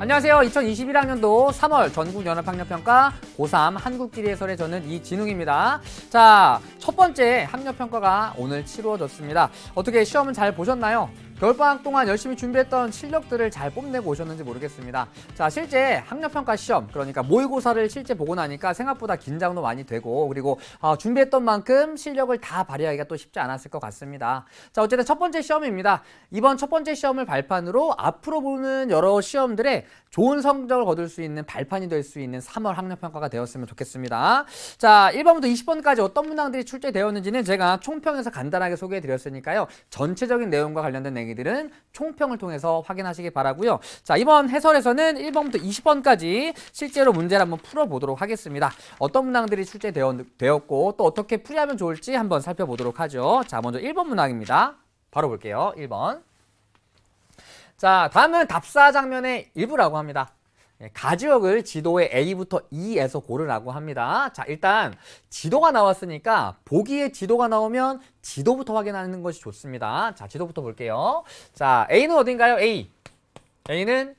안녕하세요. 2021학년도 3월 전국연합학력평가 고3 한국지리 해설의 저는 이진웅입니다. 자, 첫 번째 학력평가가 오늘 치루어졌습니다. 어떻게 시험은 잘 보셨나요? 겨울방학 동안 열심히 준비했던 실력들을 잘 뽐내고 오셨는지 모르겠습니다. 자, 실제 학력평가 시험, 그러니까 모의고사를 실제 보고 나니까 생각보다 긴장도 많이 되고, 그리고 준비했던 만큼 실력을 다 발휘하기가 또 쉽지 않았을 것 같습니다. 자, 어쨌든 첫 번째 시험입니다. 이번 첫 번째 시험을 발판으로 앞으로 보는 여러 시험들에 좋은 성적을 거둘 수 있는 발판이 될 수 있는 3월 학력평가가 되었으면 좋겠습니다. 자, 1번부터 20번까지 어떤 문항들이 출제되었는지는 제가 총평에서 간단하게 소개해 드렸으니까요. 전체적인 내용과 관련된 얘기들은 총평을 통해서 확인하시기 바라고요. 자, 이번 해설에서는 1번부터 20번까지 실제로 문제를 한번 풀어보도록 하겠습니다. 어떤 문항들이 출제되었고 또 어떻게 풀이하면 좋을지 한번 살펴보도록 하죠. 자, 먼저 1번 문항입니다. 바로 볼게요. 1번. 자, 다음은 답사 장면의 일부라고 합니다. 가지역을 지도의 A부터 E에서 고르라고 합니다. 자, 일단 지도가 나왔으니까 보기에 지도가 나오면 지도부터 확인하는 것이 좋습니다. 자, 지도부터 볼게요. 자, A는 어딘가요? A는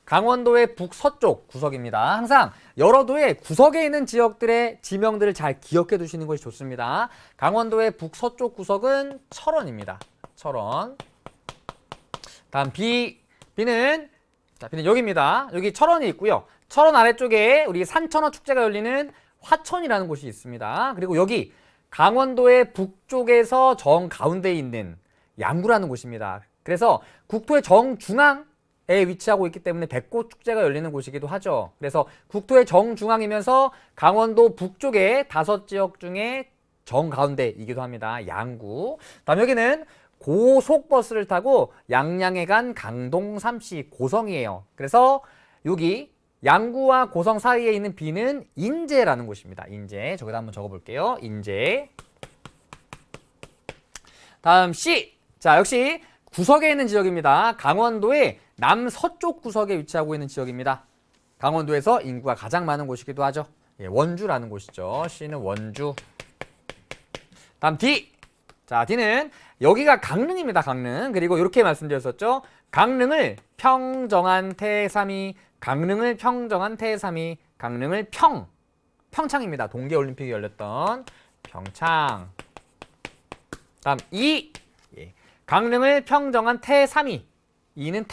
강원도의 북서쪽 구석입니다. 항상 여러 도의 구석에 있는 지역들의 지명들을 잘 기억해 두시는 것이 좋습니다. 강원도의 북서쪽 구석은 철원입니다. 철원. 다음 B는 여기입니다. 여기 철원이 있고요. 철원 아래쪽에 우리 산천어 축제가 열리는 화천이라는 곳이 있습니다. 그리고 여기 강원도의 북쪽에서 정 가운데에 있는 양구라는 곳입니다. 그래서 국토의 정중앙에 위치하고 있기 때문에 백꽃 축제가 열리는 곳이기도 하죠. 그래서 국토의 정중앙이면서 강원도 북쪽의 5지역 중에 정가운데이기도 합니다. 양구. 다음 여기는 고속버스를 타고 양양에 간 강동, 삼시, 고성이에요. 그래서 여기 양구와 고성 사이에 있는 B는 인제라는 곳입니다. 인제. 저기다 한번 적어볼게요. 인제. 다음 C. 자, 역시 구석에 있는 지역입니다. 강원도의 남서쪽 구석에 위치하고 있는 지역입니다. 강원도에서 인구가 가장 많은 곳이기도 하죠. 원주라는 곳이죠. C는 원주. 다음 D. 자, D는 여기가 강릉입니다. 강릉. 그리고 이렇게 말씀드렸었죠. 강릉을 평정한 태삼이, 강릉을 평정한 태삼이, 강릉을 평창입니다. 동계올림픽이 열렸던 평창. 다음 E. 강릉을 평정한 태삼이, E는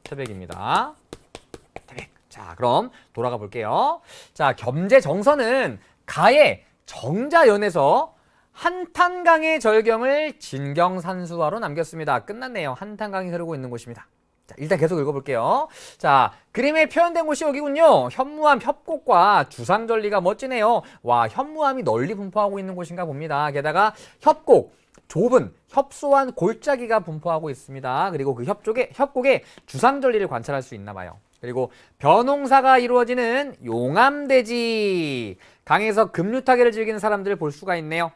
태백입니다. 태백. 자, 그럼 돌아가 볼게요. 자, 겸재정선은 가의 정자연에서 한탄강의 절경을 진경산수화로 남겼습니다. 끝났네요. 한탄강이 흐르고 있는 곳입니다. 자, 일단 계속 읽어볼게요. 자, 그림에 표현된 곳이 여기군요. 현무암 협곡과 주상절리가 멋지네요. 와, 현무암이 널리 분포하고 있는 곳인가 봅니다. 게다가 협곡, 좁은 협소한 골짜기가 분포하고 있습니다. 그리고 그 협곡에 주상절리를 관찰할 수 있나 봐요. 그리고 벼농사가 이루어지는 용암대지, 강에서 급류타기를 즐기는 사람들을 볼 수가 있네요.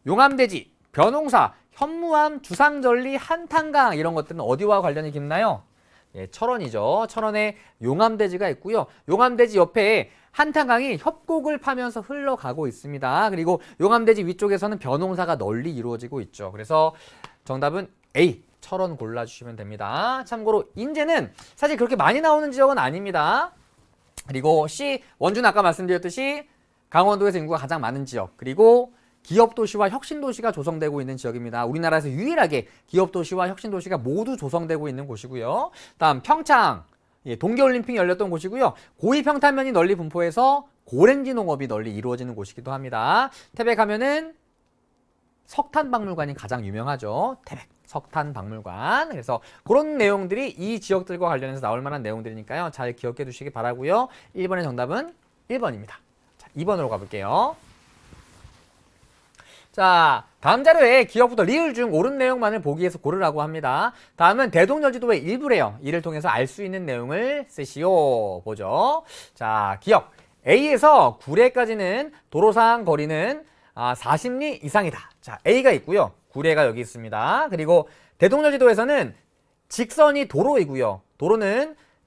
용암대지, 벼농사, 현무암, 주상절리, 한탄강 이런 것들은 어디와 관련이 깊나요? 철원이죠. 철원에 용암대지가 있고요. 용암대지 옆에 한탄강이 협곡을 파면서 흘러가고 있습니다. 그리고 용암대지 위쪽에서는 벼농사가 널리 이루어지고 있죠. 그래서 정답은 A, 철원 골라주시면 됩니다. 참고로 인제는 사실 그렇게 많이 나오는 지역은 아닙니다. 그리고 C, 원주는 아까 말씀드렸듯이 강원도에서 인구가 가장 많은 지역, 그리고 기업도시와 혁신도시가 조성되고 있는 지역입니다. 우리나라에서 유일하게 기업도시와 혁신도시가 모두 조성되고 있는 곳이고요. 다음 평창, 동계올림픽이 열렸던 곳이고요. 고위평탄면이 널리 분포해서 고랭지 농업이 널리 이루어지는 곳이기도 합니다. 태백 하면은 석탄박물관이 가장 유명하죠. 태백 석탄박물관. 그래서 그런 내용들이 이 지역들과 관련해서 나올 만한 내용들이니까요. 잘 기억해 두시기 바라고요. 1번의 정답은 1번입니다. 자, 2번으로 가볼게요. 자, 다음 자료에 기억부터 리을 중 옳은 내용만을 보기에서 고르라고 합니다. 다음은 대동여지도의 일부래요. 이를 통해서 알 수 있는 내용을 쓰시오. 보죠. 자, 기억. A에서 구례까지는 도로상 거리는 40리 이상이다. 자, A가 있고요. 구례가 여기 있습니다. 그리고 대동여지도에서는 직선이 도로이고요.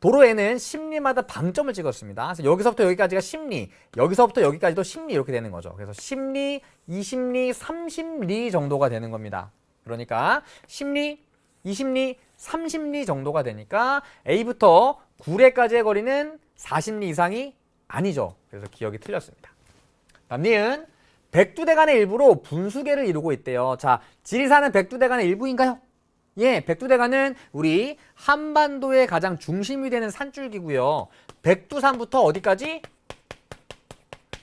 도로에는 10리마다 방점을 찍었습니다. 그래서 여기서부터 여기까지가 10리, 여기서부터 여기까지도 10리 이렇게 되는 거죠. 그래서 10리, 20리, 30리 정도가 되는 겁니다. 그러니까 10리, 20리, 30리 정도가 되니까 A부터 구례까지의 거리는 40리 이상이 아니죠. 그래서 기억이 틀렸습니다. 다음 니은 백두대간의 일부로 분수계를 이루고 있대요. 자, 지리산은 백두대간의 일부인가요? 예, 백두대간은 우리 한반도의 가장 중심이 되는 산줄기고요. 백두산부터 어디까지?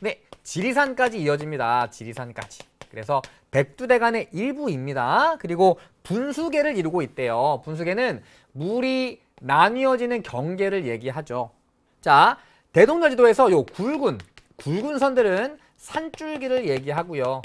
네, 지리산까지 이어집니다. 지리산까지. 그래서 백두대간의 일부입니다. 그리고 분수계를 이루고 있대요. 분수계는 물이 나뉘어지는 경계를 얘기하죠. 자, 대동여지도에서 요 굵은 선들은 산줄기를 얘기하고요.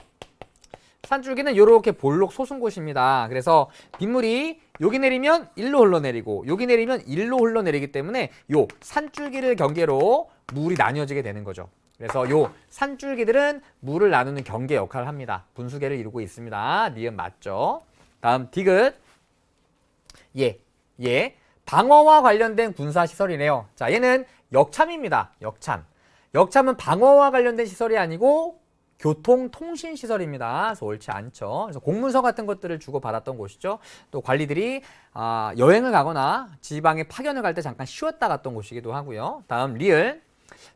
산줄기는 이렇게 볼록 솟은 곳입니다. 그래서 빗물이 여기 내리면 일로 흘러내리고 여기 내리면 일로 흘러내리기 때문에 요 산줄기를 경계로 물이 나뉘어지게 되는 거죠. 그래서 요 산줄기들은 물을 나누는 경계 역할을 합니다. 분수계를 이루고 있습니다. 니은 맞죠? 다음 디귿. 예. 방어와 관련된 군사시설이네요. 자, 얘는 역참입니다. 역참은 방어와 관련된 시설이 아니고 교통통신시설입니다. 그래서 옳지 않죠. 그래서 공문서 같은 것들을 주고받았던 곳이죠. 또 관리들이 여행을 가거나 지방에 파견을 갈 때 잠깐 쉬었다 갔던 곳이기도 하고요. 다음 리을.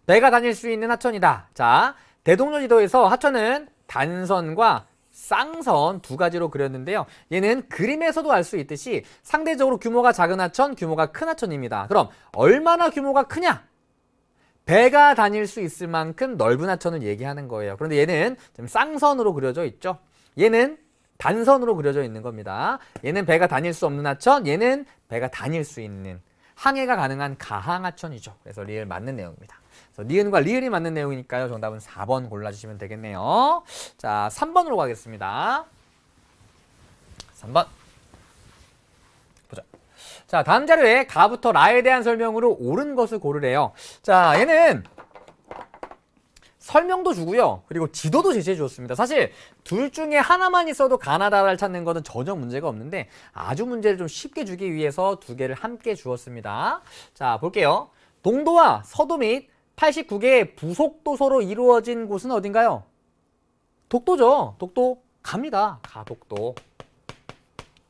배가 다닐 수 있는 하천이다. 자, 대동여지도에서 하천은 단선과 쌍선 두 가지로 그렸는데요. 얘는 그림에서도 알 수 있듯이 상대적으로 규모가 작은 하천, 규모가 큰 하천입니다. 그럼 얼마나 규모가 크냐? 배가 다닐 수 있을 만큼 넓은 하천을 얘기하는 거예요. 그런데 얘는 지금 쌍선으로 그려져 있죠. 얘는 단선으로 그려져 있는 겁니다. 얘는 배가 다닐 수 없는 하천, 얘는 배가 다닐 수 있는 항해가 가능한 가항하천이죠. 그래서 리을 맞는 내용입니다. 그래서 니은과 리을이 맞는 내용이니까요. 정답은 4번 골라주시면 되겠네요. 자, 3번으로 가겠습니다. 3번. 보자. 자, 다음 자료에 가부터 라에 대한 설명으로 옳은 것을 고르래요. 자, 얘는 설명도 주고요. 그리고 지도도 제시해 주었습니다. 사실 둘 중에 하나만 있어도 가나다라를 찾는 것은 전혀 문제가 없는데 아주 문제를 좀 쉽게 주기 위해서 두 개를 함께 주었습니다. 자, 볼게요. 동도와 서도 및 89개의 부속도서로 이루어진 곳은 어딘가요? 독도죠. 독도 갑니다. 가독도.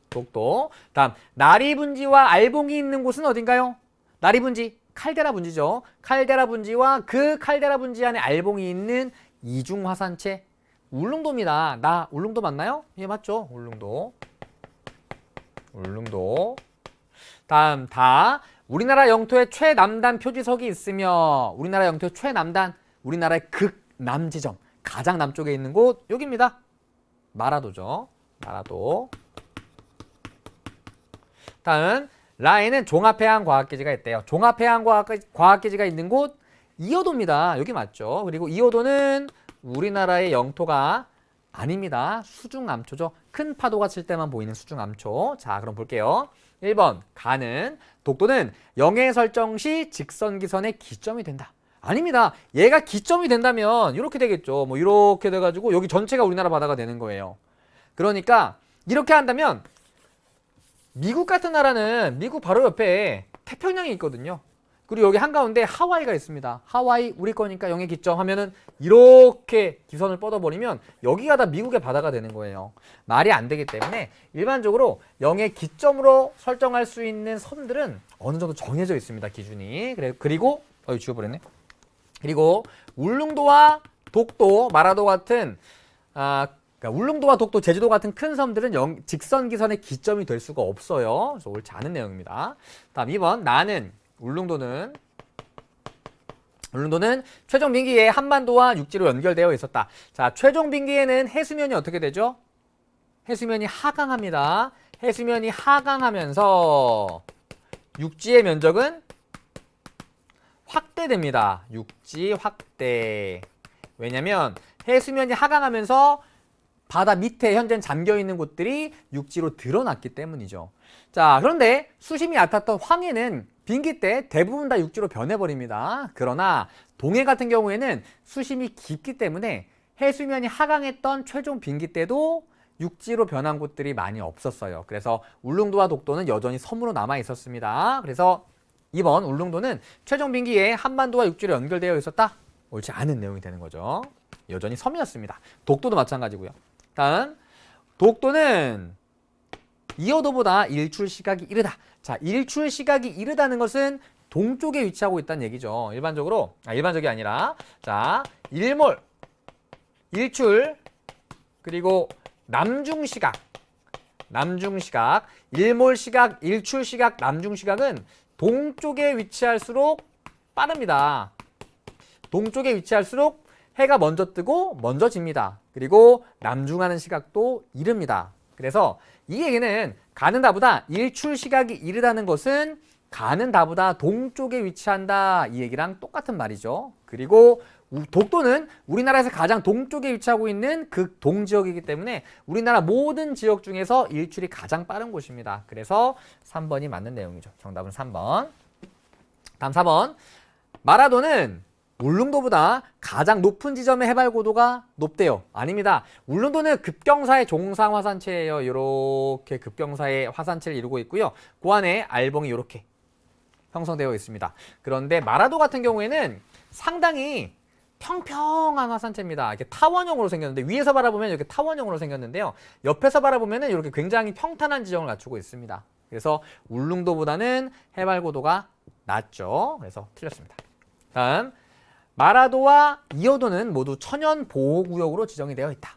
독도. 다음 나리분지와 알봉이 있는 곳은 어딘가요? 나리분지, 칼데라 분지죠. 칼데라 분지와 그 칼데라 분지 안에 알봉이 있는 이중화산체 울릉도입니다. 나 울릉도 맞나요? 예, 맞죠. 울릉도. 다음 다 우리나라 영토에 최남단 표지석이 있으며 우리나라 영토의 최남단, 우리나라의 극남 지점, 가장 남쪽에 있는 곳 여기입니다. 마라도죠. 마라도. 다음 라에는 종합해양과학기지가 있대요. 종합해양과학기지가 있는 곳 이어도입니다. 여기 맞죠. 그리고 이어도는 우리나라의 영토가 아닙니다. 수중암초죠. 큰 파도가 칠 때만 보이는 수중암초. 자, 그럼 볼게요. 1번 가는 독도는 영해 설정 시 직선기선의 기점이 된다. 아닙니다. 얘가 기점이 된다면 이렇게 되겠죠. 뭐 이렇게 돼가지고 여기 전체가 우리나라 바다가 되는 거예요. 그러니까 이렇게 한다면 미국 같은 나라는 미국 바로 옆에 태평양이 있거든요. 그리고 여기 한가운데 하와이가 있습니다. 하와이 우리 거니까 영해 기점 하면은 이렇게 기선을 뻗어버리면 여기가 다 미국의 바다가 되는 거예요. 말이 안 되기 때문에 일반적으로 영해 기점으로 설정할 수 있는 섬들은 어느 정도 정해져 있습니다. 기준이. 그리고 지워버렸네. 그리고 울릉도와 독도, 마라도 같은 그러니까 울릉도와 독도, 제주도 같은 큰 섬들은 직선기선의 기점이 될 수가 없어요. 그래서 옳지 않은 내용입니다. 다음 2번 나는 울릉도는 최종 빙기에 한반도와 육지로 연결되어 있었다. 자, 최종 빙기에는 해수면이 어떻게 되죠? 해수면이 하강합니다. 해수면이 하강하면서 육지의 면적은 확대됩니다. 육지 확대. 왜냐면 해수면이 하강하면서 바다 밑에 현재 잠겨있는 곳들이 육지로 드러났기 때문이죠. 자, 그런데 수심이 얕았던 황해는 빙기 때 대부분 다 육지로 변해버립니다. 그러나 동해 같은 경우에는 수심이 깊기 때문에 해수면이 하강했던 최종 빙기 때도 육지로 변한 곳들이 많이 없었어요. 그래서 울릉도와 독도는 여전히 섬으로 남아 있었습니다. 그래서 2번 울릉도는 최종 빙기에 한반도와 육지로 연결되어 있었다. 옳지 않은 내용이 되는 거죠. 여전히 섬이었습니다. 독도도 마찬가지고요. 다음 독도는 이어도보다 일출 시각이 이르다. 자, 일출 시각이 이르다는 것은 동쪽에 위치하고 있다는 얘기죠. 일반적이 아니라 자, 일몰, 일출, 그리고 남중시각, 일몰시각, 일출시각, 남중시각은 동쪽에 위치할수록 빠릅니다. 동쪽에 위치할수록 해가 먼저 뜨고 먼저 집니다. 그리고 남중하는 시각도 이릅니다. 그래서 이 얘기는 가는 다보다 일출 시각이 이르다는 것은 가는 다보다 동쪽에 위치한다, 이 얘기랑 똑같은 말이죠. 그리고 독도는 우리나라에서 가장 동쪽에 위치하고 있는 극동지역이기 때문에 우리나라 모든 지역 중에서 일출이 가장 빠른 곳입니다. 그래서 3번이 맞는 내용이죠. 정답은 3번. 다음 4번. 마라도는 울릉도보다 가장 높은 지점의 해발 고도가 높대요. 아닙니다. 울릉도는 급경사의 종상 화산체예요. 이렇게 급경사의 화산체를 이루고 있고요. 그 안에 알봉이 이렇게 형성되어 있습니다. 그런데 마라도 같은 경우에는 상당히 평평한 화산체입니다. 이렇게 타원형으로 생겼는데, 위에서 바라보면 이렇게 타원형으로 생겼는데요. 옆에서 바라보면 이렇게 굉장히 평탄한 지형을 갖추고 있습니다. 그래서 울릉도보다는 해발 고도가 낮죠. 그래서 틀렸습니다. 다음, 마라도와 이어도는 모두 천연보호구역으로 지정이 되어 있다.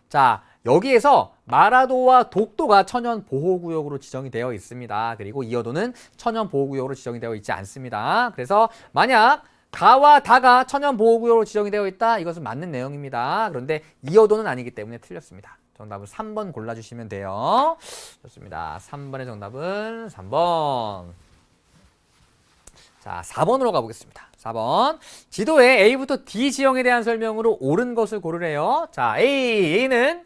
자, 여기에서 마라도와 독도가 천연보호구역으로 지정이 되어 있습니다. 그리고 이어도는 천연보호구역으로 지정이 되어 있지 않습니다. 그래서 만약 가와 다가 천연보호구역으로 지정이 되어 있다, 이것은 맞는 내용입니다. 그런데 이어도는 아니기 때문에 틀렸습니다. 정답은 3번 골라주시면 돼요. 좋습니다. 3번의 정답은 3번. 자, 4번으로 가보겠습니다. 4번. 지도에 A부터 D 지형에 대한 설명으로 옳은 것을 고르래요. 자, A는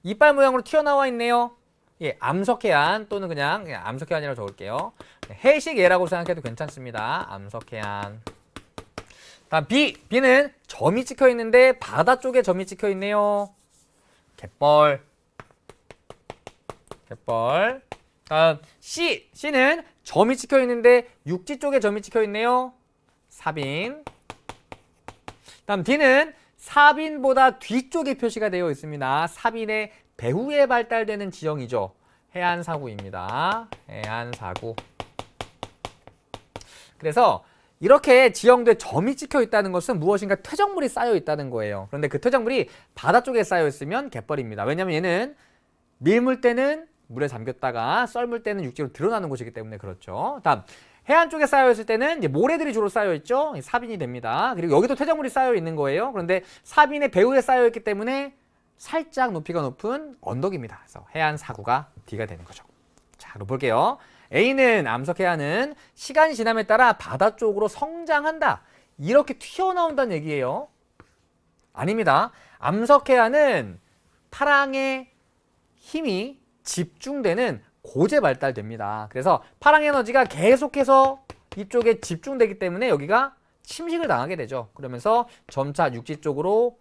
이빨 모양으로 튀어나와 있네요. 예, 암석해안 또는 그냥 암석해안이라고 적을게요. 해식예라고 생각해도 괜찮습니다. 암석해안. 다음 B는 점이 찍혀 있는데 바다 쪽에 점이 찍혀 있네요. 갯벌. 다음 C는 점이 찍혀 있는데 육지 쪽에 점이 찍혀 있네요. 사빈. 다음 D는 사빈보다 뒤쪽에 표시가 되어 있습니다. 사빈의 배후에 발달되는 지형이죠. 해안사구입니다. 해안사구. 그래서 이렇게 지형도에 점이 찍혀 있다는 것은 무엇인가 퇴적물이 쌓여 있다는 거예요. 그런데 그 퇴적물이 바다 쪽에 쌓여 있으면 갯벌입니다. 왜냐하면 얘는 밀물 때는 물에 잠겼다가 썰물 때는 육지로 드러나는 곳이기 때문에 그렇죠. 다음, 해안 쪽에 쌓여 있을 때는 이제 모래들이 주로 쌓여 있죠. 사빈이 됩니다. 그리고 여기도 퇴적물이 쌓여 있는 거예요. 그런데 사빈의 배후에 쌓여 있기 때문에 살짝 높이가 높은 언덕입니다. 그래서 해안 사구가 D가 되는 거죠. 자, 그럼 볼게요. A는 암석해안은 시간이 지남에 따라 바다 쪽으로 성장한다, 이렇게 튀어나온다는 얘기예요. 아닙니다. 암석해안은 파랑의 힘이 집중되는 곳에 발달됩니다. 그래서 파랑 에너지가 계속해서 이쪽에 집중되기 때문에 여기가 침식을 당하게 되죠. 그러면서 점차 육지 쪽으로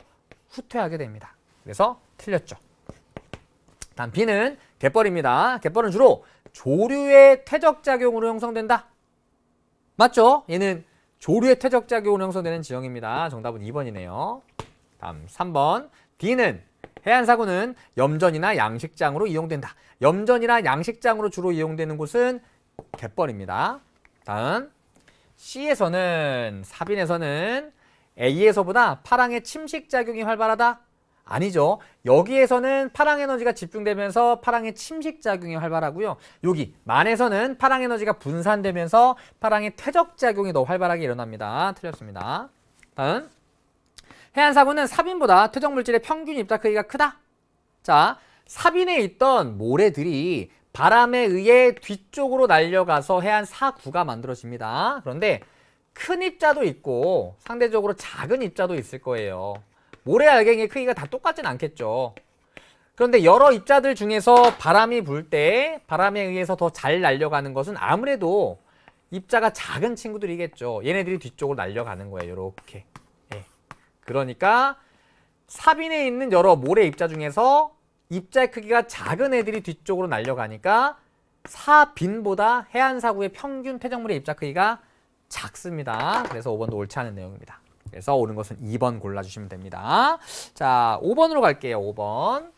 후퇴하게 됩니다. 그래서 틀렸죠. 다음 B는 갯벌입니다. 갯벌은 주로 조류의 퇴적작용으로 형성된다. 맞죠? 얘는 조류의 퇴적작용으로 형성되는 지형입니다. 정답은 2번이네요. 다음 3번. D는 해안사구는 염전이나 양식장으로 이용된다. 염전이나 양식장으로 주로 이용되는 곳은 갯벌입니다. 다음 C에서는, 사빈에서는 A에서보다 파랑의 침식작용이 활발하다. 아니죠. 여기에서는 파랑 에너지가 집중되면서 파랑의 침식작용이 활발하고요. 여기 만에서는 파랑 에너지가 분산되면서 파랑의 퇴적작용이 더 활발하게 일어납니다. 틀렸습니다. 다음, 해안사구는 사빈보다 퇴적물질의 평균 입자 크기가 크다. 자, 사빈에 있던 모래들이 바람에 의해 뒤쪽으로 날려가서 해안사구가 만들어집니다. 그런데 큰 입자도 있고 상대적으로 작은 입자도 있을 거예요. 모래 알갱이의 크기가 다 똑같진 않겠죠. 그런데 여러 입자들 중에서 바람이 불 때 바람에 의해서 더 잘 날려가는 것은 아무래도 입자가 작은 친구들이겠죠. 얘네들이 뒤쪽으로 날려가는 거예요. 이렇게. 예. 그러니까 사빈에 있는 여러 모래 입자 중에서 입자의 크기가 작은 애들이 뒤쪽으로 날려가니까 사빈보다 해안사구의 평균 퇴적물의 입자 크기가 작습니다. 그래서 5번도 옳지 않은 내용입니다. 그래서 옳은 것은 2번 골라주시면 됩니다. 자, 5번으로 갈게요. 5번.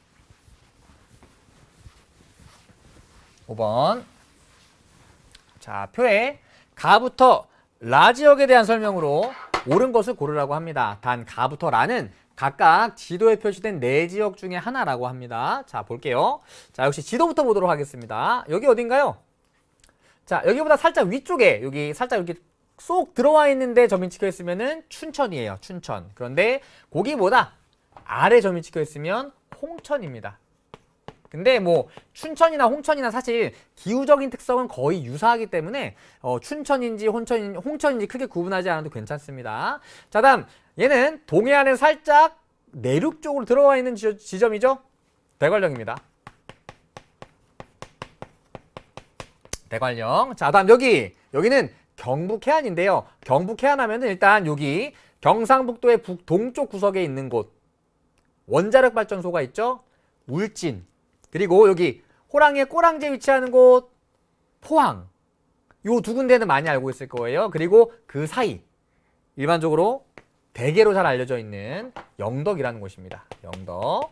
5번. 자, 표에 가부터 라 지역에 대한 설명으로 옳은 것을 고르라고 합니다. 단 가부터 라는 각각 지도에 표시된 네 지역 중에 하나라고 합니다. 자, 볼게요. 자, 역시 지도부터 보도록 하겠습니다. 여기 어딘가요? 자, 여기보다 살짝 위쪽에, 여기 살짝 이렇게 쏙 들어와 있는데 점이 찍혀 있으면은 춘천이에요. 춘천. 그런데 거기보다 아래 점이 찍혀 있으면 홍천입니다. 근데 뭐 춘천이나 홍천이나 사실 기후적인 특성은 거의 유사하기 때문에 춘천인지 홍천인지 크게 구분하지 않아도 괜찮습니다. 자, 다음 얘는 동해안에 살짝 내륙 쪽으로 들어와 있는 지점이죠. 대관령입니다. 대관령. 자, 다음 여기는 경북 해안인데요. 경북 해안 하면은 일단 여기 경상북도의 북동쪽 구석에 있는 곳 원자력 발전소가 있죠. 울진. 그리고 여기 호랑이의 꼬랑지에 위치하는 곳 포항. 요 두 군데는 많이 알고 있을 거예요. 그리고 그 사이 일반적으로 대개로 잘 알려져 있는 영덕이라는 곳입니다. 영덕.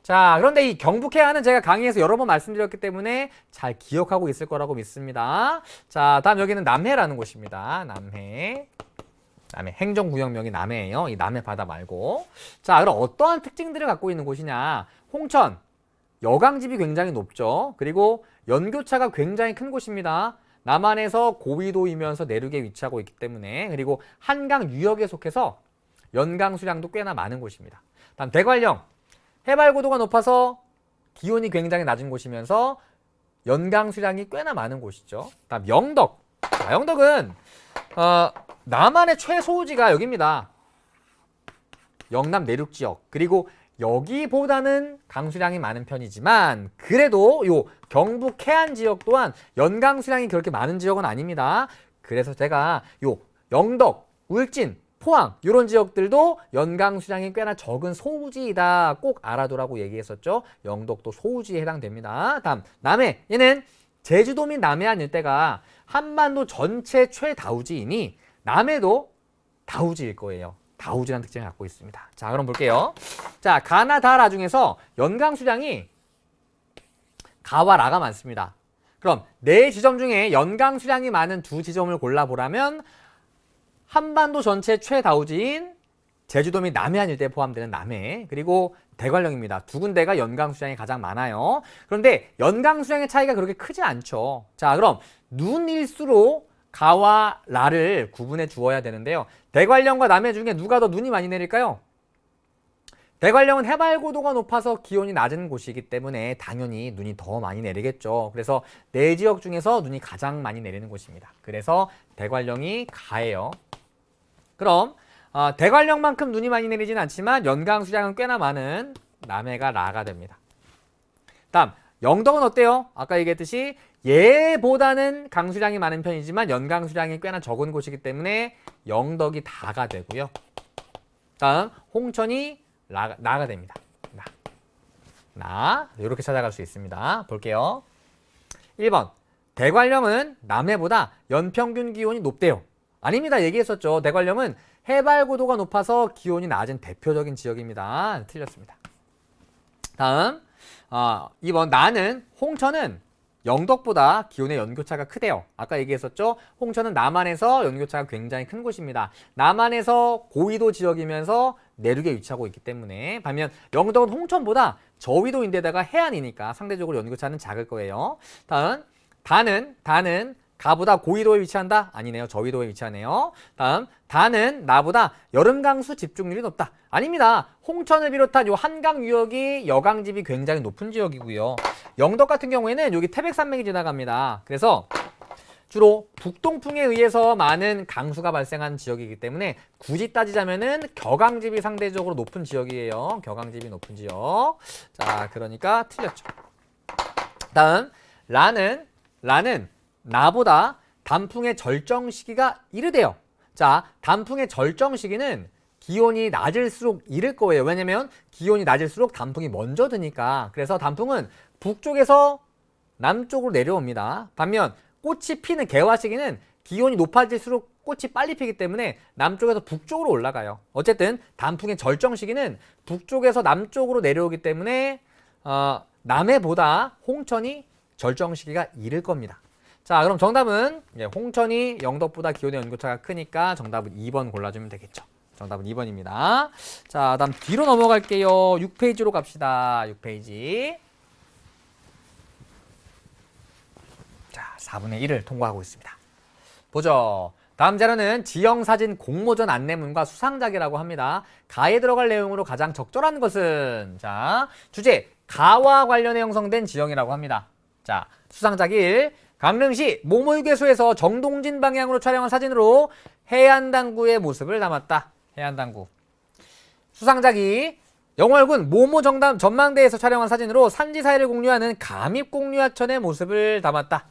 자, 그런데 이 경북 해안은 제가 강의에서 여러 번 말씀드렸기 때문에 잘 기억하고 있을 거라고 믿습니다. 자, 다음 여기는 남해라는 곳입니다. 남해. 행정구역명이 남해예요. 이 남해 바다 말고. 자, 그럼 어떠한 특징들을 갖고 있는 곳이냐? 홍천. 여강집이 굉장히 높죠. 그리고 연교차가 굉장히 큰 곳입니다. 남한에서 고위도이면서 내륙에 위치하고 있기 때문에. 그리고 한강 유역에 속해서 연강 수량도 꽤나 많은 곳입니다. 다음 대관령. 해발 고도가 높아서 기온이 굉장히 낮은 곳이면서 연강 수량이 꽤나 많은 곳이죠. 다음 영덕. 자, 영덕은 남한의 최소지가 여기입니다. 영남 내륙 지역. 그리고 여기보다는 강수량이 많은 편이지만 그래도 요 경북 해안 지역 또한 연강 수량이 그렇게 많은 지역은 아닙니다. 그래서 제가 요 영덕, 울진, 포항 이런 지역들도 연강 수량이 꽤나 적은 소우지이다. 꼭 알아두라고 얘기했었죠. 영덕도 소우지에 해당됩니다. 다음 남해. 얘는 제주도 및 남해안 일대가 한반도 전체 최다우지이니 남해도 다우지일 거예요. 다우지라는 특징을 갖고 있습니다. 자, 그럼 볼게요. 자, 가나 다라 중에서 연강 수량이 가와 라가 많습니다. 그럼 네 지점 중에 연강 수량이 많은 두 지점을 골라보라면 한반도 전체 최다우지인 제주도 및 남해안 일대에 포함되는 남해, 그리고 대관령입니다. 두 군데가 연강 수량이 가장 많아요. 그런데 연강 수량의 차이가 그렇게 크지 않죠. 자, 그럼 눈일수로 가와 라를 구분해 주어야 되는데요. 대관령과 남해 중에 누가 더 눈이 많이 내릴까요? 대관령은 해발 고도가 높아서 기온이 낮은 곳이기 때문에 당연히 눈이 더 많이 내리겠죠. 그래서 네 지역 중에서 눈이 가장 많이 내리는 곳입니다. 그래서 대관령이 가예요. 그럼 대관령만큼 눈이 많이 내리진 않지만 연강 수량은 꽤나 많은 남해가 라가 됩니다. 다음 영덕은 어때요? 아까 얘기했듯이 얘보다는 강수량이 많은 편이지만 연강수량이 꽤나 적은 곳이기 때문에 영덕이 다가 되고요. 다음 홍천이 나가 됩니다. 나 이렇게 찾아갈 수 있습니다. 볼게요. 1번 대관령은 남해보다 연평균 기온이 높대요. 아닙니다. 얘기했었죠. 대관령은 해발 고도가 높아서 기온이 낮은 대표적인 지역입니다. 틀렸습니다. 다음 2번 나는 홍천은 영덕보다 기온의 연교차가 크대요. 아까 얘기했었죠. 홍천은 남한에서 연교차가 굉장히 큰 곳입니다. 남한에서 고위도 지역이면서 내륙에 위치하고 있기 때문에 반면 영덕은 홍천보다 저위도인데다가 해안이니까 상대적으로 연교차는 작을 거예요. 다음 다는 가보다 고위도에 위치한다? 아니네요. 저위도에 위치하네요. 다음 다는 나보다 여름 강수 집중률이 높다. 아닙니다. 홍천을 비롯한 요 한강 유역이 여강집이 굉장히 높은 지역이고요. 영덕 같은 경우에는 여기 태백산맥이 지나갑니다. 그래서 주로 북동풍에 의해서 많은 강수가 발생한 지역이기 때문에 굳이 따지자면은 겨강집이 상대적으로 높은 지역이에요. 겨강집이 높은 지역. 자, 그러니까 틀렸죠. 다음 라는 나보다 단풍의 절정 시기가 이르대요. 자, 단풍의 절정 시기는 기온이 낮을수록 이를 거예요. 왜냐면 기온이 낮을수록 단풍이 먼저 드니까. 그래서 단풍은 북쪽에서 남쪽으로 내려옵니다. 반면 꽃이 피는 개화 시기는 기온이 높아질수록 꽃이 빨리 피기 때문에 남쪽에서 북쪽으로 올라가요. 어쨌든 단풍의 절정 시기는 북쪽에서 남쪽으로 내려오기 때문에 남해보다 홍천이 절정 시기가 이를 겁니다. 자, 그럼 정답은 홍천이 영덕보다 기온의 온도차가 크니까 정답은 2번 골라주면 되겠죠. 정답은 2번입니다. 자, 다음 뒤로 넘어갈게요. 6페이지로 갑시다. 6페이지. 자, 4분의 1을 통과하고 있습니다. 보죠. 다음 자료는 지형사진 공모전 안내문과 수상작이라고 합니다. 가에 들어갈 내용으로 가장 적절한 것은 자, 주제 가와 관련해 형성된 지형이라고 합니다. 자, 수상작 1. 강릉시 모모유괴소에서 정동진 방향으로 촬영한 사진으로 해안당구의 모습을 담았다. 해안당구. 수상작 2. 영월군 모모 전망대에서 촬영한 사진으로 산지 사이를 공유하는 감입공유하천의 모습을 담았다.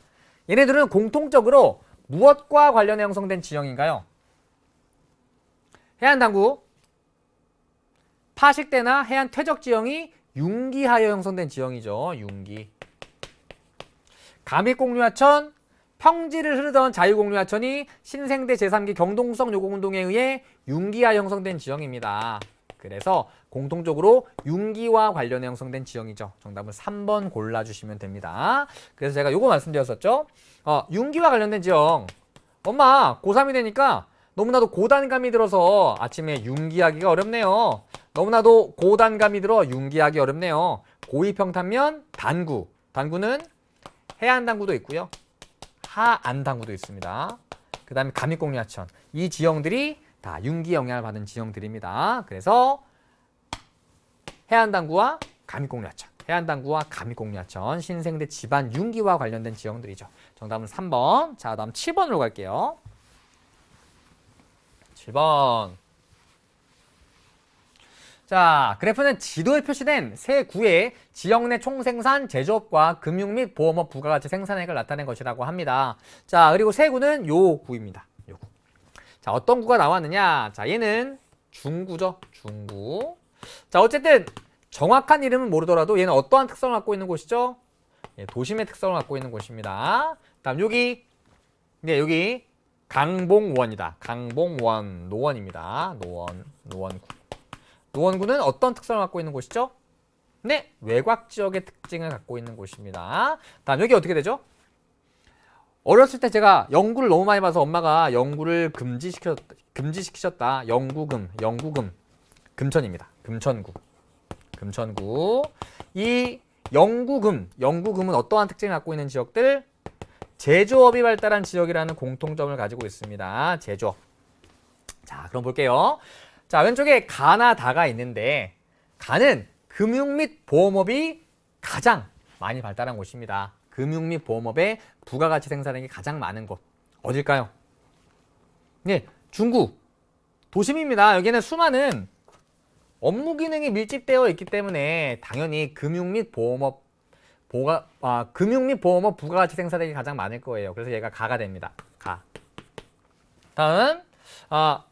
얘네들은 공통적으로 무엇과 관련해 형성된 지형인가요? 해안당구, 파식대나 해안 퇴적 지형이 융기하여 형성된 지형이죠. 융기. 감입공유하천, 평지를 흐르던 자유공유하천이 신생대 제3기 경동성 요공운동에 의해 융기하여 형성된 지형입니다. 그래서 공통적으로 융기와 관련해 형성된 지형이죠. 정답은 3번 골라주시면 됩니다. 그래서 제가 요거 말씀드렸었죠. 융기와 관련된 지형. 엄마 고3이 되니까 너무나도 고단감이 들어서 아침에 융기하기가 어렵네요. 너무나도 고단감이 들어 융기하기 어렵네요. 고2평탄면 단구. 단구는 해안당구도 있고요. 하안당구도 있습니다. 그 다음에 감입공유하천. 이 지형들이 다 융기 영향을 받은 지형들입니다. 그래서 해안당구와 감입공유하천. 해안당구와 감입공유하천. 신생대 집안 융기와 관련된 지형들이죠. 정답은 3번. 자, 다음 7번으로 갈게요. 7번. 자, 그래프는 지도에 표시된 세 구의 지역 내 총생산, 제조업과 금융 및 보험업 부가가치 생산액을 나타낸 것이라고 합니다. 자, 그리고 세 구는 요 구입니다. 요 구. 자, 어떤 구가 나왔느냐? 자, 얘는 중구죠. 중구. 자, 어쨌든 정확한 이름은 모르더라도 얘는 어떠한 특성을 갖고 있는 곳이죠? 예, 도심의 특성을 갖고 있는 곳입니다. 다음 여기 강봉원이다. 강봉원 노원입니다. 노원구. 노원구는 어떤 특성을 갖고 있는 곳이죠? 네, 외곽 지역의 특징을 갖고 있는 곳입니다. 다음 여기 어떻게 되죠? 어렸을 때 제가 영구를 너무 많이 봐서 엄마가 영구를 금지시키셨다. 영구금. 금천입니다. 금천구. 이 영구금은 어떠한 특징을 갖고 있는 지역들? 제조업이 발달한 지역이라는 공통점을 가지고 있습니다. 제조업. 자, 그럼 볼게요. 자, 왼쪽에 가나 다가 있는데 가는 금융 및 보험업이 가장 많이 발달한 곳입니다. 금융 및 보험업의 부가가치 생산액이 가장 많은 곳. 어딜까요? 네, 중구. 도심입니다. 여기는 수많은 업무 기능이 밀집되어 있기 때문에 당연히 금융 및 보험업 부가가치 생산액이 가장 많을 거예요. 그래서 얘가 가가 됩니다. 가. 다음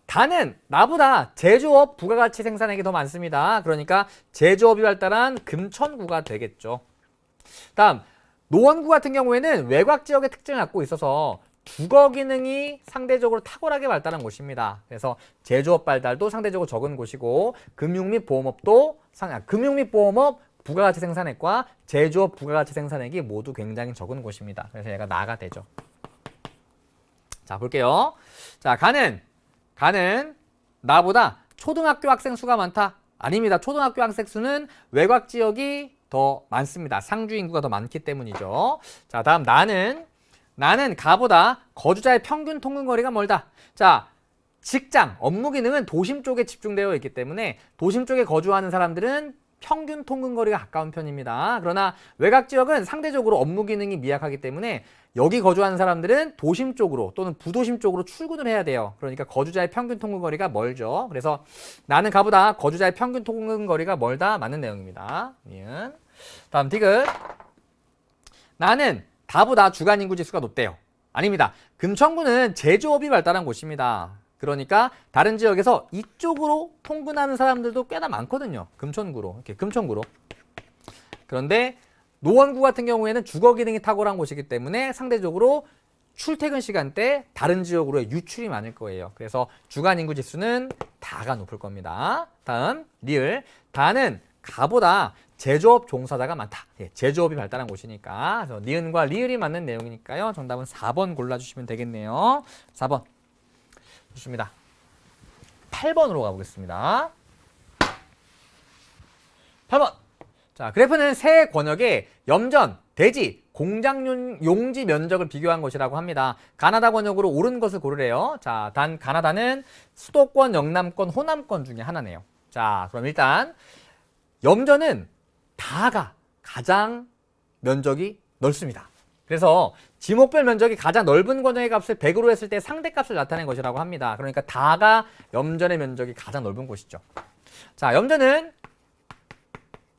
다는 나보다 제조업 부가가치 생산액이 더 많습니다. 그러니까 제조업이 발달한 금천구가 되겠죠. 다음 노원구 같은 경우에는 외곽 지역의 특징을 갖고 있어서 주거 기능이 상대적으로 탁월하게 발달한 곳입니다. 그래서 제조업 발달도 상대적으로 적은 곳이고 금융 및 보험업 부가가치 생산액과 제조업 부가가치 생산액이 모두 굉장히 적은 곳입니다. 그래서 얘가 나가 되죠. 자, 볼게요. 자, 가는 나보다 초등학교 학생 수가 많다? 아닙니다. 초등학교 학생 수는 외곽 지역이 더 많습니다. 상주 인구가 더 많기 때문이죠. 자, 다음 나는 가보다 거주자의 평균 통근거리가 멀다. 자, 직장, 업무 기능은 도심 쪽에 집중되어 있기 때문에 도심 쪽에 거주하는 사람들은 평균 통근거리가 가까운 편입니다. 그러나 외곽 지역은 상대적으로 업무 기능이 미약하기 때문에 여기 거주하는 사람들은 도심 쪽으로 또는 부도심 쪽으로 출근을 해야 돼요. 그러니까 거주자의 평균 통근거리가 멀죠. 그래서 나는 가보다 거주자의 평균 통근거리가 멀다. 맞는 내용입니다. 다음 디귿. 나는 다보다 주간인구 지수가 높대요. 아닙니다. 금천구는 제조업이 발달한 곳입니다. 그러니까 다른 지역에서 이쪽으로 통근하는 사람들도 꽤나 많거든요. 금천구로. 그런데 노원구 같은 경우에는 주거 기능이 탁월한 곳이기 때문에 상대적으로 출퇴근 시간대 다른 지역으로의 유출이 많을 거예요. 그래서 주간 인구 지수는 다가 높을 겁니다. 다음 리을. 다는 가보다 제조업 종사자가 많다. 예, 제조업이 발달한 곳이니까. 그래서 니은과 리을이 맞는 내용이니까요. 정답은 4번 골라주시면 되겠네요. 4번. 좋습니다. 8번으로 가보겠습니다. 8번. 자, 그래프는 세 권역의 염전, 대지, 공장 용지 면적을 비교한 것이라고 합니다. 가나다 권역으로 옳은 것을 고르래요. 자, 단 가나다는 수도권, 영남권, 호남권 중에 하나네요. 자, 그럼 일단 염전은 다가 가장 면적이 넓습니다. 그래서 지목별 면적이 가장 넓은 권역의 값을 100으로 했을 때 상대값을 나타낸 것이라고 합니다. 그러니까 다가 염전의 면적이 가장 넓은 곳이죠. 자, 염전은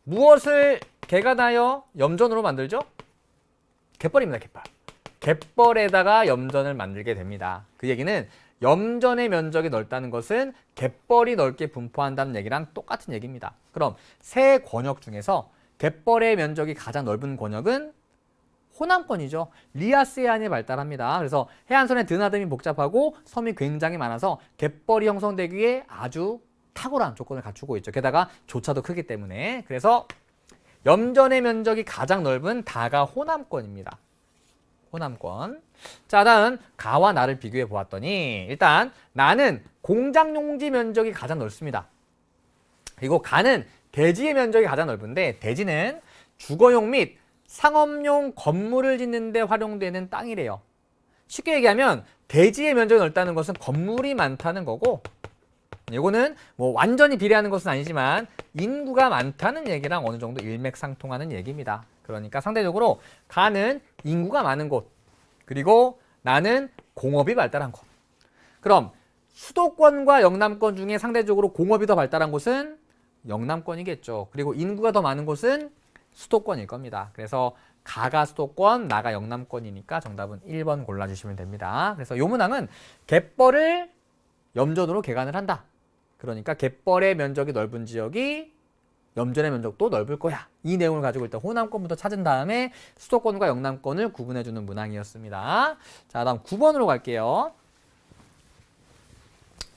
무엇을 개간하여 염전으로 만들죠? 갯벌입니다. 갯벌. 갯벌에다가 염전을 만들게 됩니다. 그 얘기는 염전의 면적이 넓다는 것은 갯벌이 넓게 분포한다는 얘기랑 똑같은 얘기입니다. 그럼 세 권역 중에서 갯벌의 면적이 가장 넓은 권역은 호남권이죠. 리아스 해안이 발달합니다. 그래서 해안선의 드나듦이 복잡하고 섬이 굉장히 많아서 갯벌이 형성되기에 아주 탁월한 조건을 갖추고 있죠. 게다가 조차도 크기 때문에. 그래서 염전의 면적이 가장 넓은 다가 호남권입니다. 호남권. 자, 다음 가와 나를 비교해 보았더니 일단 나는 공장 용지 면적이 가장 넓습니다. 그리고 가는 대지의 면적이 가장 넓은데 대지는 주거용 및 상업용 건물을 짓는 데 활용되는 땅이래요. 쉽게 얘기하면 대지의 면적이 넓다는 것은 건물이 많다는 거고, 이거는 뭐 완전히 비례하는 것은 아니지만 인구가 많다는 얘기랑 어느 정도 일맥상통하는 얘기입니다. 그러니까 상대적으로 가는 인구가 많은 곳, 그리고 나는 공업이 발달한 곳. 그럼 수도권과 영남권 중에 상대적으로 공업이 더 발달한 곳은 영남권이겠죠. 그리고 인구가 더 많은 곳은 수도권일 겁니다. 그래서 가가 수도권, 나가 영남권이니까 정답은 1번 골라주시면 됩니다. 그래서 요 문항은 갯벌을 염전으로 개간을 한다. 그러니까 갯벌의 면적이 넓은 지역이 염전의 면적도 넓을 거야. 이 내용을 가지고 일단 호남권부터 찾은 다음에 수도권과 영남권을 구분해주는 문항이었습니다. 자, 다음 9번으로 갈게요.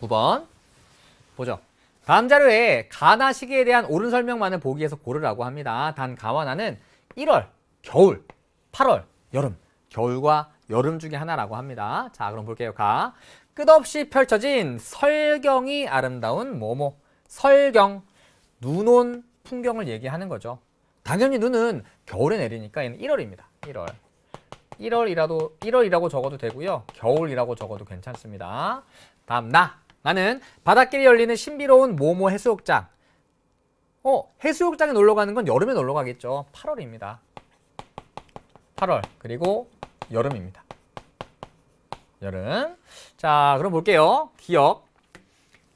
9번 보죠. 다음 자료에 가나 시기에 대한 옳은 설명만을 보기에서 고르라고 합니다. 단 가와 나는 1월, 겨울, 8월, 여름, 겨울과 여름 중에 하나라고 합니다. 자, 그럼 볼게요. 가. 끝없이 펼쳐진 설경이 아름다운 뭐뭐. 설경, 눈 온 풍경을 얘기하는 거죠. 당연히 눈은 겨울에 내리니까 얘는 1월입니다. 1월. 1월이라고 적어도 되고요. 겨울이라고 적어도 괜찮습니다. 다음 나는 바닷길에 열리는 신비로운 모모 해수욕장. 해수욕장에 놀러 가는 건 여름에 놀러 가겠죠. 8월입니다. 8월. 그리고 여름입니다. 여름. 자, 그럼 볼게요. 기억.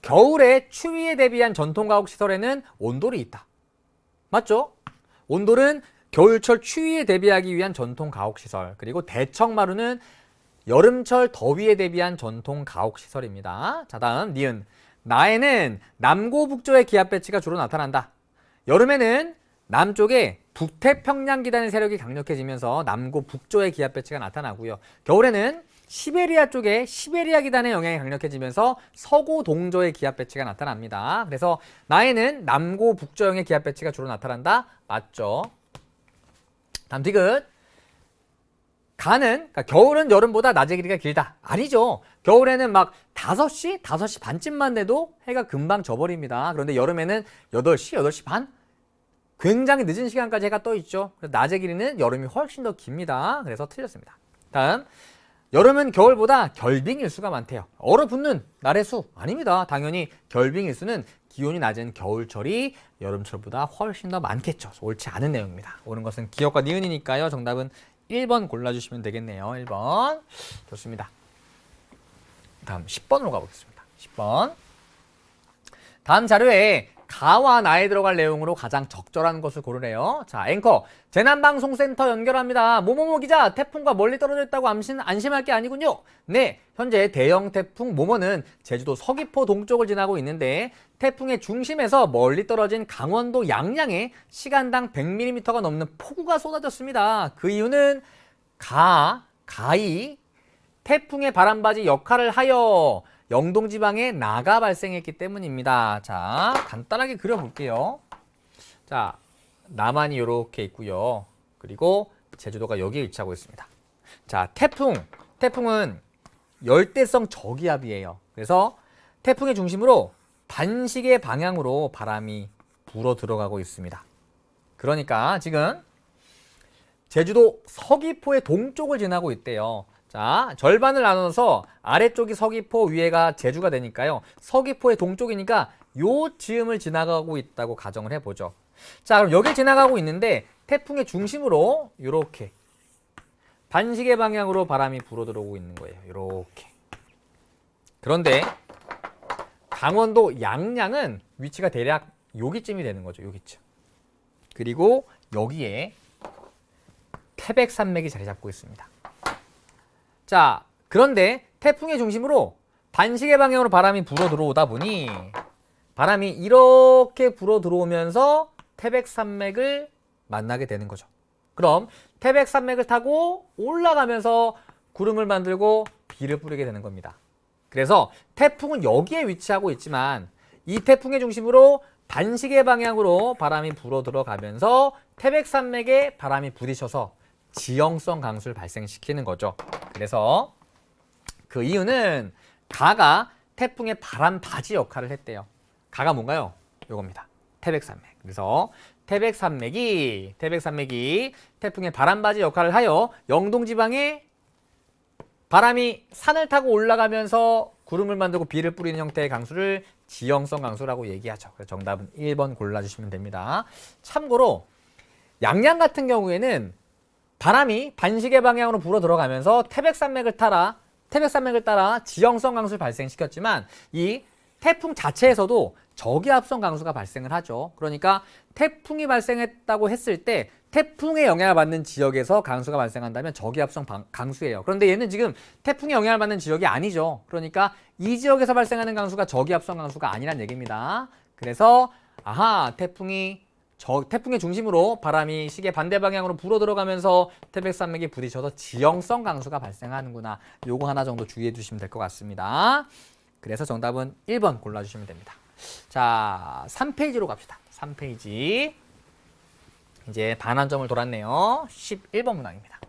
겨울에 추위에 대비한 전통가옥 시설에는 온돌이 있다. 맞죠? 온돌은 겨울철 추위에 대비하기 위한 전통가옥 시설. 그리고 대청마루는 여름철 더위에 대비한 전통가옥 시설입니다. 자, 다음 니은. 나에는 남고 북조의 기압 배치가 주로 나타난다. 여름에는 남쪽에 북태평양 기단의 세력이 강력해지면서 남고 북조의 기압 배치가 나타나고요. 겨울에는 시베리아 쪽에 시베리아 기단의 영향이 강력해지면서 서고 동조의 기압 배치가 나타납니다. 그래서 나에는 남고 북조형의 기압 배치가 주로 나타난다. 맞죠? 다음 디귿. 그러니까 겨울은 여름보다 낮의 길이가 길다. 아니죠. 겨울에는 막 5시, 5시 반쯤만 돼도 해가 금방 져버립니다. 그런데 여름에는 8시, 8시 반? 굉장히 늦은 시간까지 해가 떠 있죠. 그래서 낮의 길이는 여름이 훨씬 더 깁니다. 그래서 틀렸습니다. 다음. 여름은 겨울보다 결빙일수가 많대요. 얼어붙는 날의 수 아닙니다. 당연히 결빙일수는 기온이 낮은 겨울철이 여름철보다 훨씬 더 많겠죠. 옳지 않은 내용입니다. 옳은 것은 기억과 니은이니까요. 정답은 1번 골라주시면 되겠네요. 1번. 좋습니다. 다음 10번으로 가보겠습니다. 10번. 다음 자료에 가와 나에 들어갈 내용으로 가장 적절한 것을 고르래요. 자, 앵커. 재난방송센터 연결합니다. 모모모 기자, 태풍과 멀리 떨어져 있다고 안심할 게 아니군요. 네, 현재 대형 태풍 모모는 제주도 서귀포 동쪽을 지나고 있는데 태풍의 중심에서 멀리 떨어진 강원도 양양에 시간당 100mm가 넘는 폭우가 쏟아졌습니다. 그 이유는 가히 태풍의 바람바지 역할을 하여 영동지방에 나가 발생했기 때문입니다. 자, 간단하게 그려볼게요. 자, 남한이 이렇게 있고요. 그리고 제주도가 여기에 위치하고 있습니다. 자, 태풍은 열대성 저기압이에요. 그래서 태풍의 중심으로 반시계 방향으로 바람이 불어 들어가고 있습니다. 그러니까 지금 제주도 서귀포의 동쪽을 지나고 있대요. 자, 절반을 나눠서 아래쪽이 서귀포, 위에가 제주가 되니까요. 서귀포의 동쪽이니까 요 즈음을 지나가고 있다고 가정을 해보죠. 자, 그럼 여길 지나가고 있는데 태풍의 중심으로 이렇게 반시계 방향으로 바람이 불어 들어오고 있는 거예요. 이렇게. 그런데 강원도 양양은 위치가 대략 여기쯤이 되는 거죠. 여기쯤. 그리고 여기에 태백산맥이 자리 잡고 있습니다. 자, 그런데 태풍의 중심으로 반시계 방향으로 바람이 불어 들어오다 보니 바람이 이렇게 불어 들어오면서 태백산맥을 만나게 되는 거죠. 그럼 태백산맥을 타고 올라가면서 구름을 만들고 비를 뿌리게 되는 겁니다. 그래서 태풍은 여기에 위치하고 있지만 이 태풍의 중심으로 반시계 방향으로 바람이 불어 들어가면서 태백산맥에 바람이 부딪혀서 지형성 강수를 발생시키는 거죠. 그래서 그 이유는 가가 태풍의 바람 바지 역할을 했대요. 가가 뭔가요? 요겁니다. 태백산맥. 그래서 태백산맥이 태풍의 바람바지 역할을 하여 영동지방에 바람이 산을 타고 올라가면서 구름을 만들고 비를 뿌리는 형태의 강수를 지형성 강수라고 얘기하죠. 그래서 정답은 1번 골라주시면 됩니다. 참고로 양양 같은 경우에는 바람이 반시계 방향으로 불어 들어가면서 태백산맥을 따라 지형성 강수를 발생시켰지만 이 태풍 자체에서도 저기압성 강수가 발생을 하죠. 그러니까 태풍이 발생했다고 했을 때 태풍의 영향을 받는 지역에서 강수가 발생한다면 저기압성 강수예요. 그런데 얘는 지금 태풍의 영향을 받는 지역이 아니죠. 그러니까 이 지역에서 발생하는 강수가 저기압성 강수가 아니란 얘기입니다. 그래서 태풍의 중심으로 바람이 시계 반대 방향으로 불어 들어가면서 태백산맥이 부딪혀서 지형성 강수가 발생하는구나. 요거 하나 정도 주의해 주시면 될 것 같습니다. 그래서 정답은 1번 골라주시면 됩니다. 자, 3페이지로 갑시다. 3페이지. 이제 반 한 점을 돌았네요. 11번 문항입니다.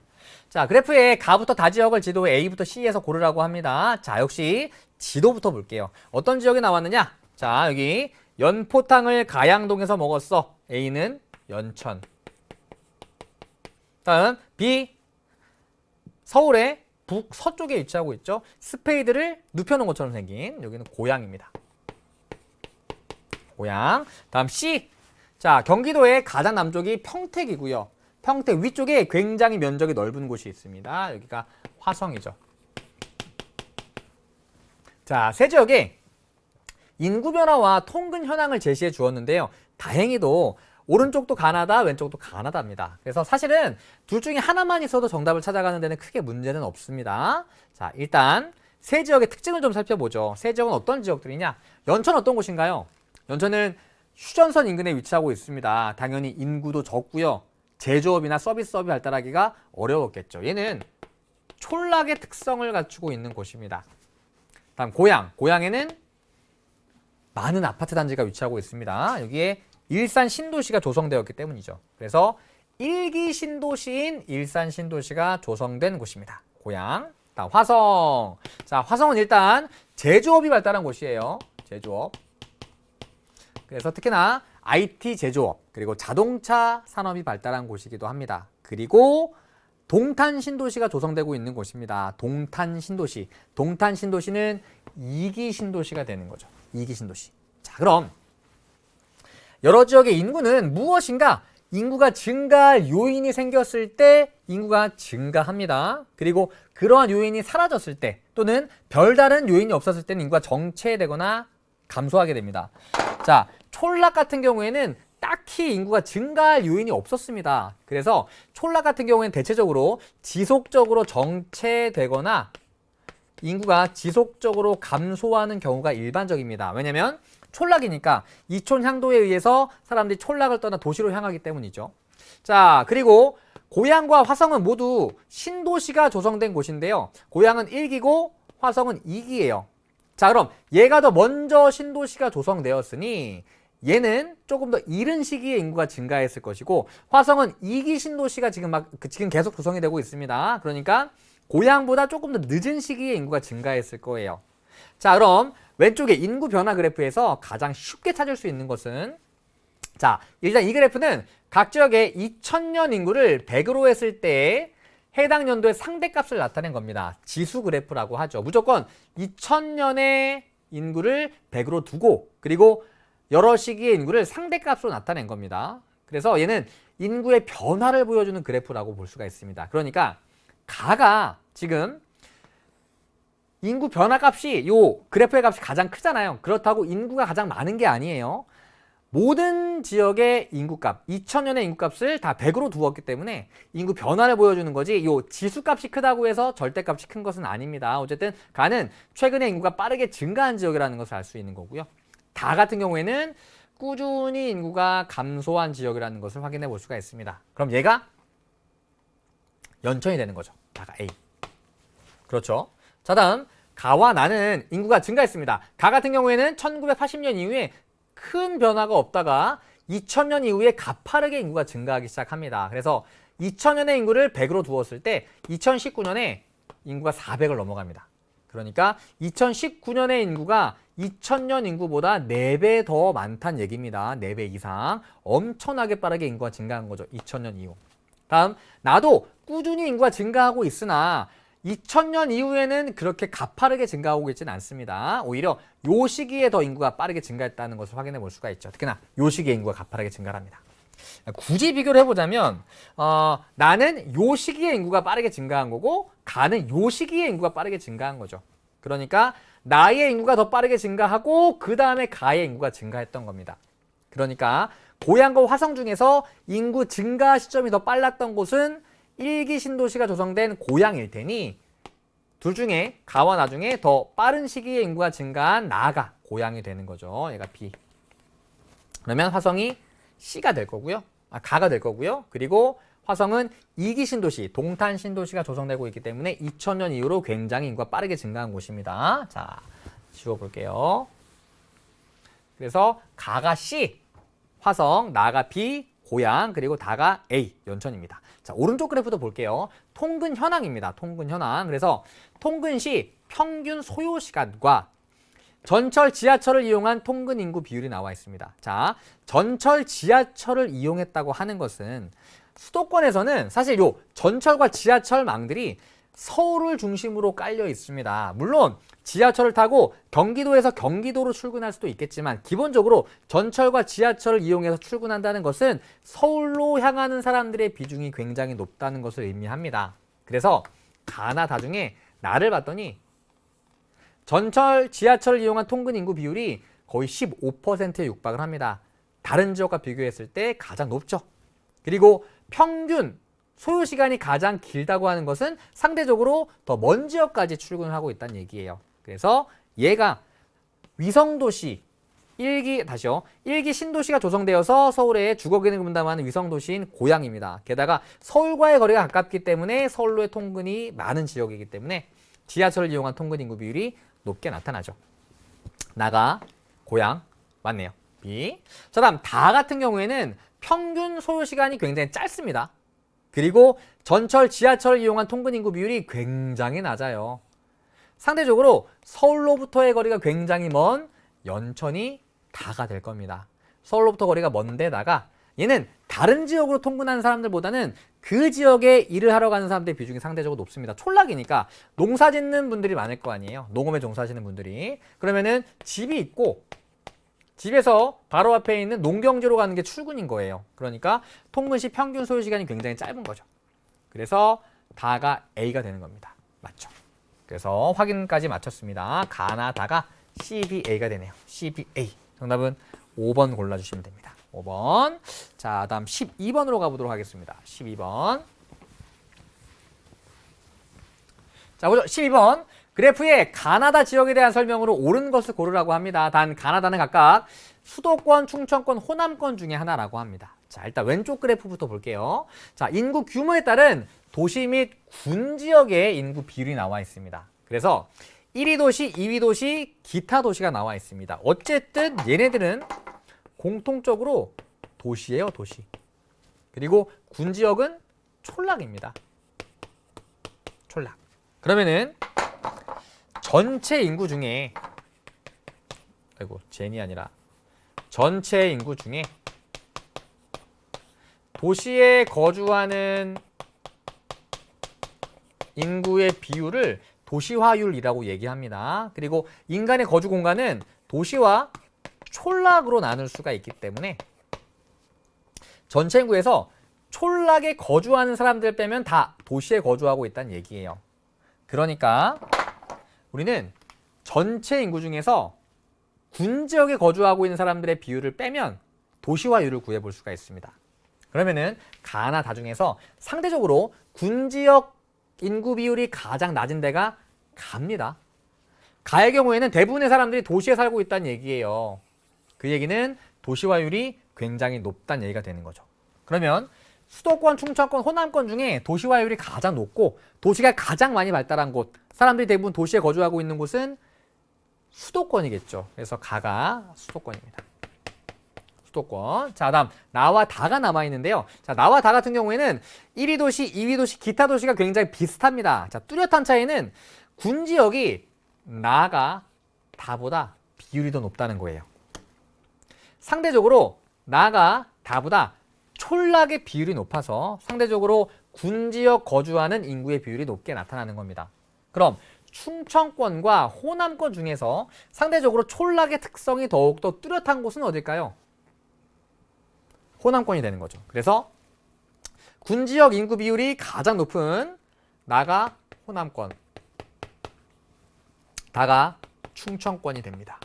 자, 그래프에 가부터 다 지역을 지도 A부터 C에서 고르라고 합니다. 자, 역시 지도부터 볼게요. 어떤 지역이 나왔느냐? 자, 여기 연포탕을 가양동에서 먹었어. A는 연천. 다음 B, 서울의 북서쪽에 위치하고 있죠. 스페이드를 눕혀놓은 것처럼 생긴 여기는 고양입니다. 고양. 다음 C. 자, 경기도의 가장 남쪽이 평택이고요. 평택 위쪽에 굉장히 면적이 넓은 곳이 있습니다. 여기가 화성이죠. 자, 세 지역에 인구 변화와 통근 현황을 제시해 주었는데요. 다행히도 오른쪽도 가나다, 왼쪽도 가나다입니다. 그래서 사실은 둘 중에 하나만 있어도 정답을 찾아가는 데는 크게 문제는 없습니다. 자, 일단 세 지역의 특징을 좀 살펴보죠. 세 지역은 어떤 지역들이냐? 연천 어떤 곳인가요? 연천은 휴전선 인근에 위치하고 있습니다. 당연히 인구도 적고요. 제조업이나 서비스업이 발달하기가 어려웠겠죠. 얘는 촌락의 특성을 갖추고 있는 곳입니다. 다음 고양. 고양에는 많은 아파트 단지가 위치하고 있습니다. 여기에 일산 신도시가 조성되었기 때문이죠. 그래서 1기 신도시인 일산 신도시가 조성된 곳입니다. 고양. 다음 화성. 자, 화성은 일단 제조업이 발달한 곳이에요. 제조업. 그래서 특히나 IT 제조업 그리고 자동차 산업이 발달한 곳이기도 합니다. 그리고 동탄 신도시가 조성되고 있는 곳입니다. 동탄 신도시. 동탄 신도시는 2기 신도시가 되는 거죠. 2기 신도시. 자, 그럼 여러 지역의 인구는 무엇인가? 인구가 증가할 요인이 생겼을 때 인구가 증가합니다. 그리고 그러한 요인이 사라졌을 때 또는 별다른 요인이 없었을 때는 인구가 정체되거나 감소하게 됩니다. 자, 촌락 같은 경우에는 딱히 인구가 증가할 요인이 없었습니다. 그래서 촌락 같은 경우에는 대체적으로 지속적으로 정체되거나 인구가 지속적으로 감소하는 경우가 일반적입니다. 왜냐하면 촌락이니까 이촌 향도에 의해서 사람들이 촌락을 떠나 도시로 향하기 때문이죠. 자, 그리고 고양과 화성은 모두 신도시가 조성된 곳인데요. 고양은 1기고 화성은 2기예요. 자, 그럼 얘가 더 먼저 신도시가 조성되었으니 얘는 조금 더 이른 시기에 인구가 증가했을 것이고 화성은 2기 신도시가 지금 계속 조성이 되고 있습니다. 그러니까 고향보다 조금 더 늦은 시기에 인구가 증가했을 거예요. 자, 그럼 왼쪽에 인구 변화 그래프에서 가장 쉽게 찾을 수 있는 것은 자, 일단 이 그래프는 각 지역의 2000년 인구를 100으로 했을 때 해당 연도의 상대값을 나타낸 겁니다. 지수 그래프라고 하죠. 무조건 2000년의 인구를 100으로 두고 그리고 여러 시기의 인구를 상대값으로 나타낸 겁니다. 그래서 얘는 인구의 변화를 보여주는 그래프라고 볼 수가 있습니다. 그러니까 가가 지금 인구 변화 값이 요 그래프의 값이 가장 크잖아요. 그렇다고 인구가 가장 많은 게 아니에요. 모든 지역의 인구값, 2000년의 인구값을 다 100으로 두었기 때문에 인구 변화를 보여주는 거지 요 지수값이 크다고 해서 절대값이 큰 것은 아닙니다. 어쨌든 가는 최근에 인구가 빠르게 증가한 지역이라는 것을 알 수 있는 거고요. 다 같은 경우에는 꾸준히 인구가 감소한 지역이라는 것을 확인해 볼 수가 있습니다. 그럼 얘가 연천이 되는 거죠. 다가 A. 그렇죠. 자, 다음 가와 나는 인구가 증가했습니다. 가 같은 경우에는 1980년 이후에 큰 변화가 없다가 2000년 이후에 가파르게 인구가 증가하기 시작합니다. 그래서 2000년의 인구를 100으로 두었을 때 2019년에 인구가 400을 넘어갑니다. 그러니까 2019년의 인구가 2000년 인구보다 4배 더 많다는 얘기입니다. 4배 이상. 엄청나게 빠르게 인구가 증가한 거죠. 2000년 이후. 다음, 나도 꾸준히 인구가 증가하고 있으나 2000년 이후에는 그렇게 가파르게 증가하고 있지는 않습니다. 오히려 요 시기에 더 인구가 빠르게 증가했다는 것을 확인해 볼 수가 있죠. 특히나 요 시기에 인구가 가파르게 증가를 합니다. 굳이 비교를 해보자면 나는 요 시기에 인구가 빠르게 증가한 거고 가는 요 시기에 인구가 빠르게 증가한 거죠. 그러니까 나의 인구가 더 빠르게 증가하고 그 다음에 가의 인구가 증가했던 겁니다. 그러니까 고향과 화성 중에서 인구 증가 시점이 더 빨랐던 곳은 1기 신도시가 조성된 고향일 테니 둘 중에 가와 나 중에 더 빠른 시기에 인구가 증가한 나가 고향이 되는 거죠. 얘가 B. 그러면 화성이 C가 될 거고요. 가가 될 거고요. 그리고 화성은 2기 신도시, 동탄 신도시가 조성되고 있기 때문에 2000년 이후로 굉장히 인구가 빠르게 증가한 곳입니다. 자, 지워볼게요. 그래서 가가 C, 화성, 나가 B, 고향, 그리고 다가 A, 연천입니다. 자, 오른쪽 그래프도 볼게요. 통근 현황입니다. 통근 현황. 그래서 통근시 평균 소요 시간과 전철 지하철을 이용한 통근 인구 비율이 나와 있습니다. 자, 전철 지하철을 이용했다고 하는 것은 수도권에서는 사실 요 전철과 지하철망들이 서울을 중심으로 깔려 있습니다. 물론 지하철을 타고 경기도에서 경기도로 출근할 수도 있겠지만 기본적으로 전철과 지하철을 이용해서 출근한다는 것은 서울로 향하는 사람들의 비중이 굉장히 높다는 것을 의미합니다. 그래서 가나 다 중에 나를 봤더니 전철, 지하철을 이용한 통근 인구 비율이 거의 15%에 육박을 합니다. 다른 지역과 비교했을 때 가장 높죠. 그리고 평균 소요 시간이 가장 길다고 하는 것은 상대적으로 더 먼 지역까지 출근을 하고 있다는 얘기예요. 그래서 얘가 위성도시 1기 신도시가 조성되어서 서울의 주거 기능을 분담하는 위성도시인 고향입니다. 게다가 서울과의 거리가 가깝기 때문에 서울로의 통근이 많은 지역이기 때문에 지하철을 이용한 통근 인구 비율이 높게 나타나죠. 나가 고향 맞네요. B. 자, 다음 다 같은 경우에는 평균 소요 시간이 굉장히 짧습니다. 그리고 전철, 지하철을 이용한 통근 인구 비율이 굉장히 낮아요. 상대적으로 서울로부터의 거리가 굉장히 먼 연천이 다가 될 겁니다. 서울로부터 거리가 먼데다가 얘는 다른 지역으로 통근하는 사람들보다는 그 지역에 일을 하러 가는 사람들의 비중이 상대적으로 높습니다. 촌락이니까 농사 짓는 분들이 많을 거 아니에요. 농업에 종사하시는 분들이. 그러면은 집이 있고 집에서 바로 앞에 있는 농경지로 가는 게 출근인 거예요. 그러니까 통근시 평균 소요 시간이 굉장히 짧은 거죠. 그래서 다가 A가 되는 겁니다. 맞죠? 그래서 확인까지 마쳤습니다. 가나 다가 CBA가 되네요. CBA. 정답은 5번 골라주시면 됩니다. 5번. 자, 다음 12번으로 가보도록 하겠습니다. 12번. 자, 보죠. 12번. 그래프에 가나다 지역에 대한 설명으로 옳은 것을 고르라고 합니다. 단 가나다는 각각 수도권, 충청권, 호남권 중에 하나라고 합니다. 자, 일단 왼쪽 그래프부터 볼게요. 자, 인구 규모에 따른 도시 및 군 지역의 인구 비율이 나와 있습니다. 그래서 1위 도시, 2위 도시, 기타 도시가 나와 있습니다. 어쨌든 얘네들은 공통적으로 도시예요, 도시. 그리고 군지역은 촌락입니다. 촌락. 그러면은 전체 인구 중에 젠이 아니라 전체 인구 중에 도시에 거주하는 인구의 비율을 도시화율이라고 얘기합니다. 그리고 인간의 거주 공간은 도시와 촌락으로 나눌 수가 있기 때문에 전체 인구에서 촌락에 거주하는 사람들 빼면 다 도시에 거주하고 있다는 얘기예요. 그러니까 우리는 전체 인구 중에서 군지역에 거주하고 있는 사람들의 비율을 빼면 도시화율을 구해볼 수가 있습니다. 그러면은 가나 다 중에서 상대적으로 군지역 인구 비율이 가장 낮은 데가 가입니다. 가의 경우에는 대부분의 사람들이 도시에 살고 있다는 얘기예요. 그 얘기는 도시화율이 굉장히 높다는 얘기가 되는 거죠. 그러면 수도권, 충청권, 호남권 중에 도시화율이 가장 높고 도시가 가장 많이 발달한 곳, 사람들이 대부분 도시에 거주하고 있는 곳은 수도권이겠죠. 그래서 가가 수도권입니다. 수도권. 자, 다음 나와 다가 남아있는데요. 자, 나와 다 같은 경우에는 1위 도시, 2위 도시, 기타 도시가 굉장히 비슷합니다. 자, 뚜렷한 차이는 군지역이 나가 다보다 비율이 더 높다는 거예요. 상대적으로 나가 다보다 촌락의 비율이 높아서 상대적으로 군지역 거주하는 인구의 비율이 높게 나타나는 겁니다. 그럼 충청권과 호남권 중에서 상대적으로 촌락의 특성이 더욱더 뚜렷한 곳은 어딜까요? 호남권이 되는 거죠. 그래서 군지역 인구 비율이 가장 높은 나가 호남권, 다가 충청권이 됩니다.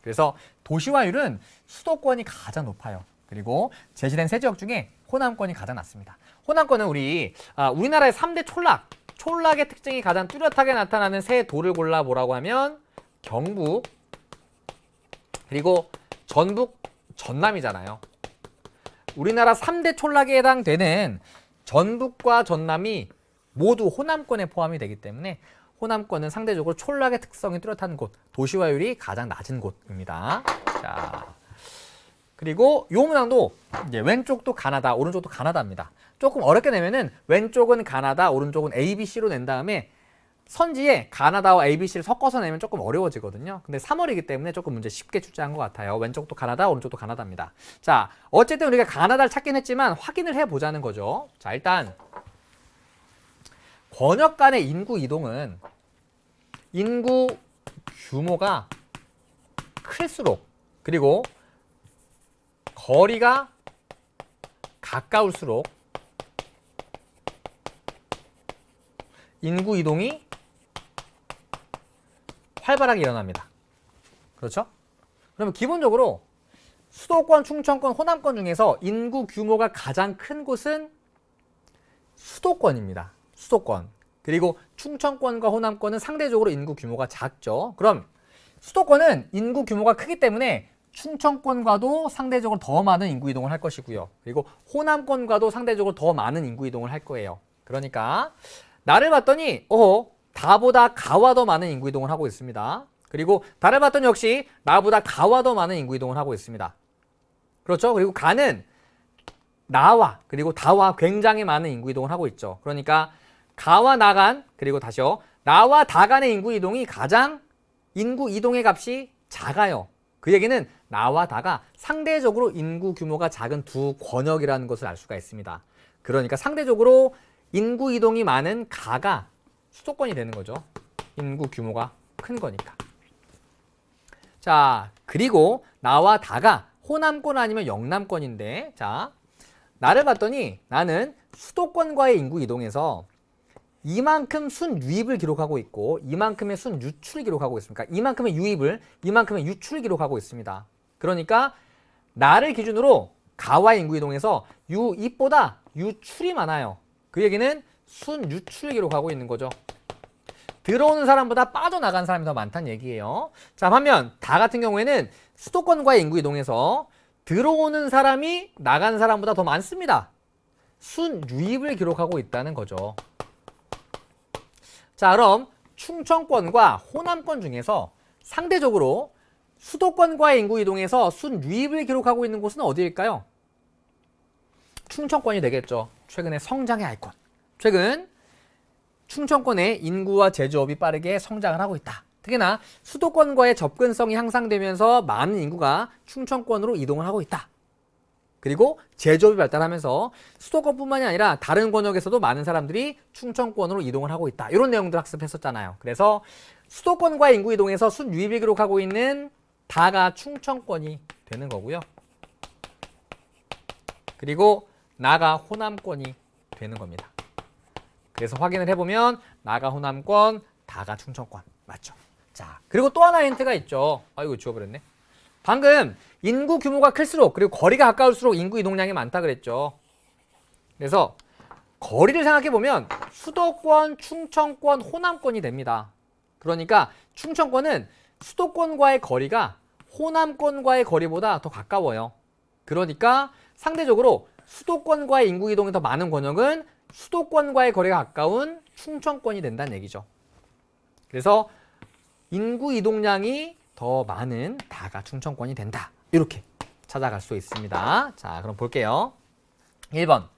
그래서 도시화율은 수도권이 가장 높아요. 그리고 제시된 세 지역 중에 호남권이 가장 낮습니다. 호남권은 우리나라의 3대 촌락의 특징이 가장 뚜렷하게 나타나는 세 도를 골라보라고 하면 경북, 그리고 전북, 전남이잖아요. 우리나라 3대 촌락에 해당되는 전북과 전남이 모두 호남권에 포함이 되기 때문에 호남권은 상대적으로 촌락의 특성이 뚜렷한 곳, 도시화율이 가장 낮은 곳입니다. 자, 그리고 요 문항도 이제 왼쪽도 가나다, 오른쪽도 가나다입니다. 조금 어렵게 내면은 왼쪽은 가나다, 오른쪽은 ABC로 낸 다음에 선지에 가나다와 ABC를 섞어서 내면 조금 어려워지거든요. 근데 3월이기 때문에 조금 문제 쉽게 출제한 것 같아요. 왼쪽도 가나다, 오른쪽도 가나다입니다. 자, 어쨌든 우리가 가나다를 찾긴 했지만 확인을 해보자는 거죠. 자, 일단 권역 간의 인구 이동은 인구 규모가 클수록, 그리고 거리가 가까울수록 인구 이동이 활발하게 일어납니다. 그렇죠? 그러면 기본적으로 수도권, 충청권, 호남권 중에서 인구 규모가 가장 큰 곳은 수도권입니다. 수도권. 그리고 충청권과 호남권은 상대적으로 인구 규모가 작죠. 그럼 수도권은 인구 규모가 크기 때문에 충청권과도 상대적으로 더 많은 인구 이동을 할 것이고요. 그리고 호남권과도 상대적으로 더 많은 인구 이동을 할 거예요. 그러니까 나를 봤더니 다보다 가와 더 많은 인구 이동을 하고 있습니다. 그리고 다를 봤더니 역시 나보다 가와 더 많은 인구 이동을 하고 있습니다. 그렇죠? 그리고 가는 나와 그리고 다와 굉장히 많은 인구 이동을 하고 있죠. 그러니까 가와 나 간, 그리고 다시요, 나와 다 간의 인구 이동이 가장 인구 이동의 값이 작아요. 그 얘기는 나와 다가 상대적으로 인구 규모가 작은 두 권역이라는 것을 알 수가 있습니다. 그러니까 상대적으로 인구 이동이 많은 가가 수도권이 되는 거죠. 인구 규모가 큰 거니까. 자, 그리고 나와 다가 호남권 아니면 영남권인데, 자, 나를 봤더니 나는 수도권과의 인구 이동에서 이만큼 순유입을 기록하고 있고 이만큼의 순유출을 기록하고 있습니다. 이만큼의 유입을, 이만큼의 유출을 기록하고 있습니다. 그러니까 나를 기준으로 가와의 인구 이동에서 유입보다 유출이 많아요. 그 얘기는 순유출을 기록하고 있는 거죠. 들어오는 사람보다 빠져나간 사람이 더 많다는 얘기예요. 자, 반면 다 같은 경우에는 수도권과의 인구 이동에서 들어오는 사람이 나간 사람보다 더 많습니다. 순유입을 기록하고 있다는 거죠. 자, 그럼 충청권과 호남권 중에서 상대적으로 수도권과의 인구 이동에서 순유입을 기록하고 있는 곳은 어디일까요? 충청권이 되겠죠. 최근의 성장의 아이콘. 최근 충청권의 인구와 제조업이 빠르게 성장을 하고 있다. 특히나 수도권과의 접근성이 향상되면서 많은 인구가 충청권으로 이동을 하고 있다. 그리고 제조업이 발달하면서 수도권뿐만이 아니라 다른 권역에서도 많은 사람들이 충청권으로 이동을 하고 있다. 이런 내용들 학습했었잖아요. 그래서 수도권과의 인구 이동에서 순유입을 기록하고 있는 다가 충청권이 되는 거고요. 그리고 나가 호남권이 되는 겁니다. 그래서 확인을 해보면 나가 호남권, 다가 충청권. 맞죠? 자, 그리고 또 하나 힌트가 있죠. 아이고, 지워버렸네. 방금 인구 규모가 클수록 그리고 거리가 가까울수록 인구 이동량이 많다 그랬죠. 그래서 거리를 생각해보면 수도권, 충청권, 호남권이 됩니다. 그러니까 충청권은 수도권과의 거리가 호남권과의 거리보다 더 가까워요. 그러니까 상대적으로 수도권과의 인구 이동이 더 많은 권역은 수도권과의 거리가 가까운 충청권이 된다는 얘기죠. 그래서 인구 이동량이 더 많은 다가 충청권이 된다. 이렇게 찾아갈 수 있습니다. 자, 그럼 볼게요. 1번.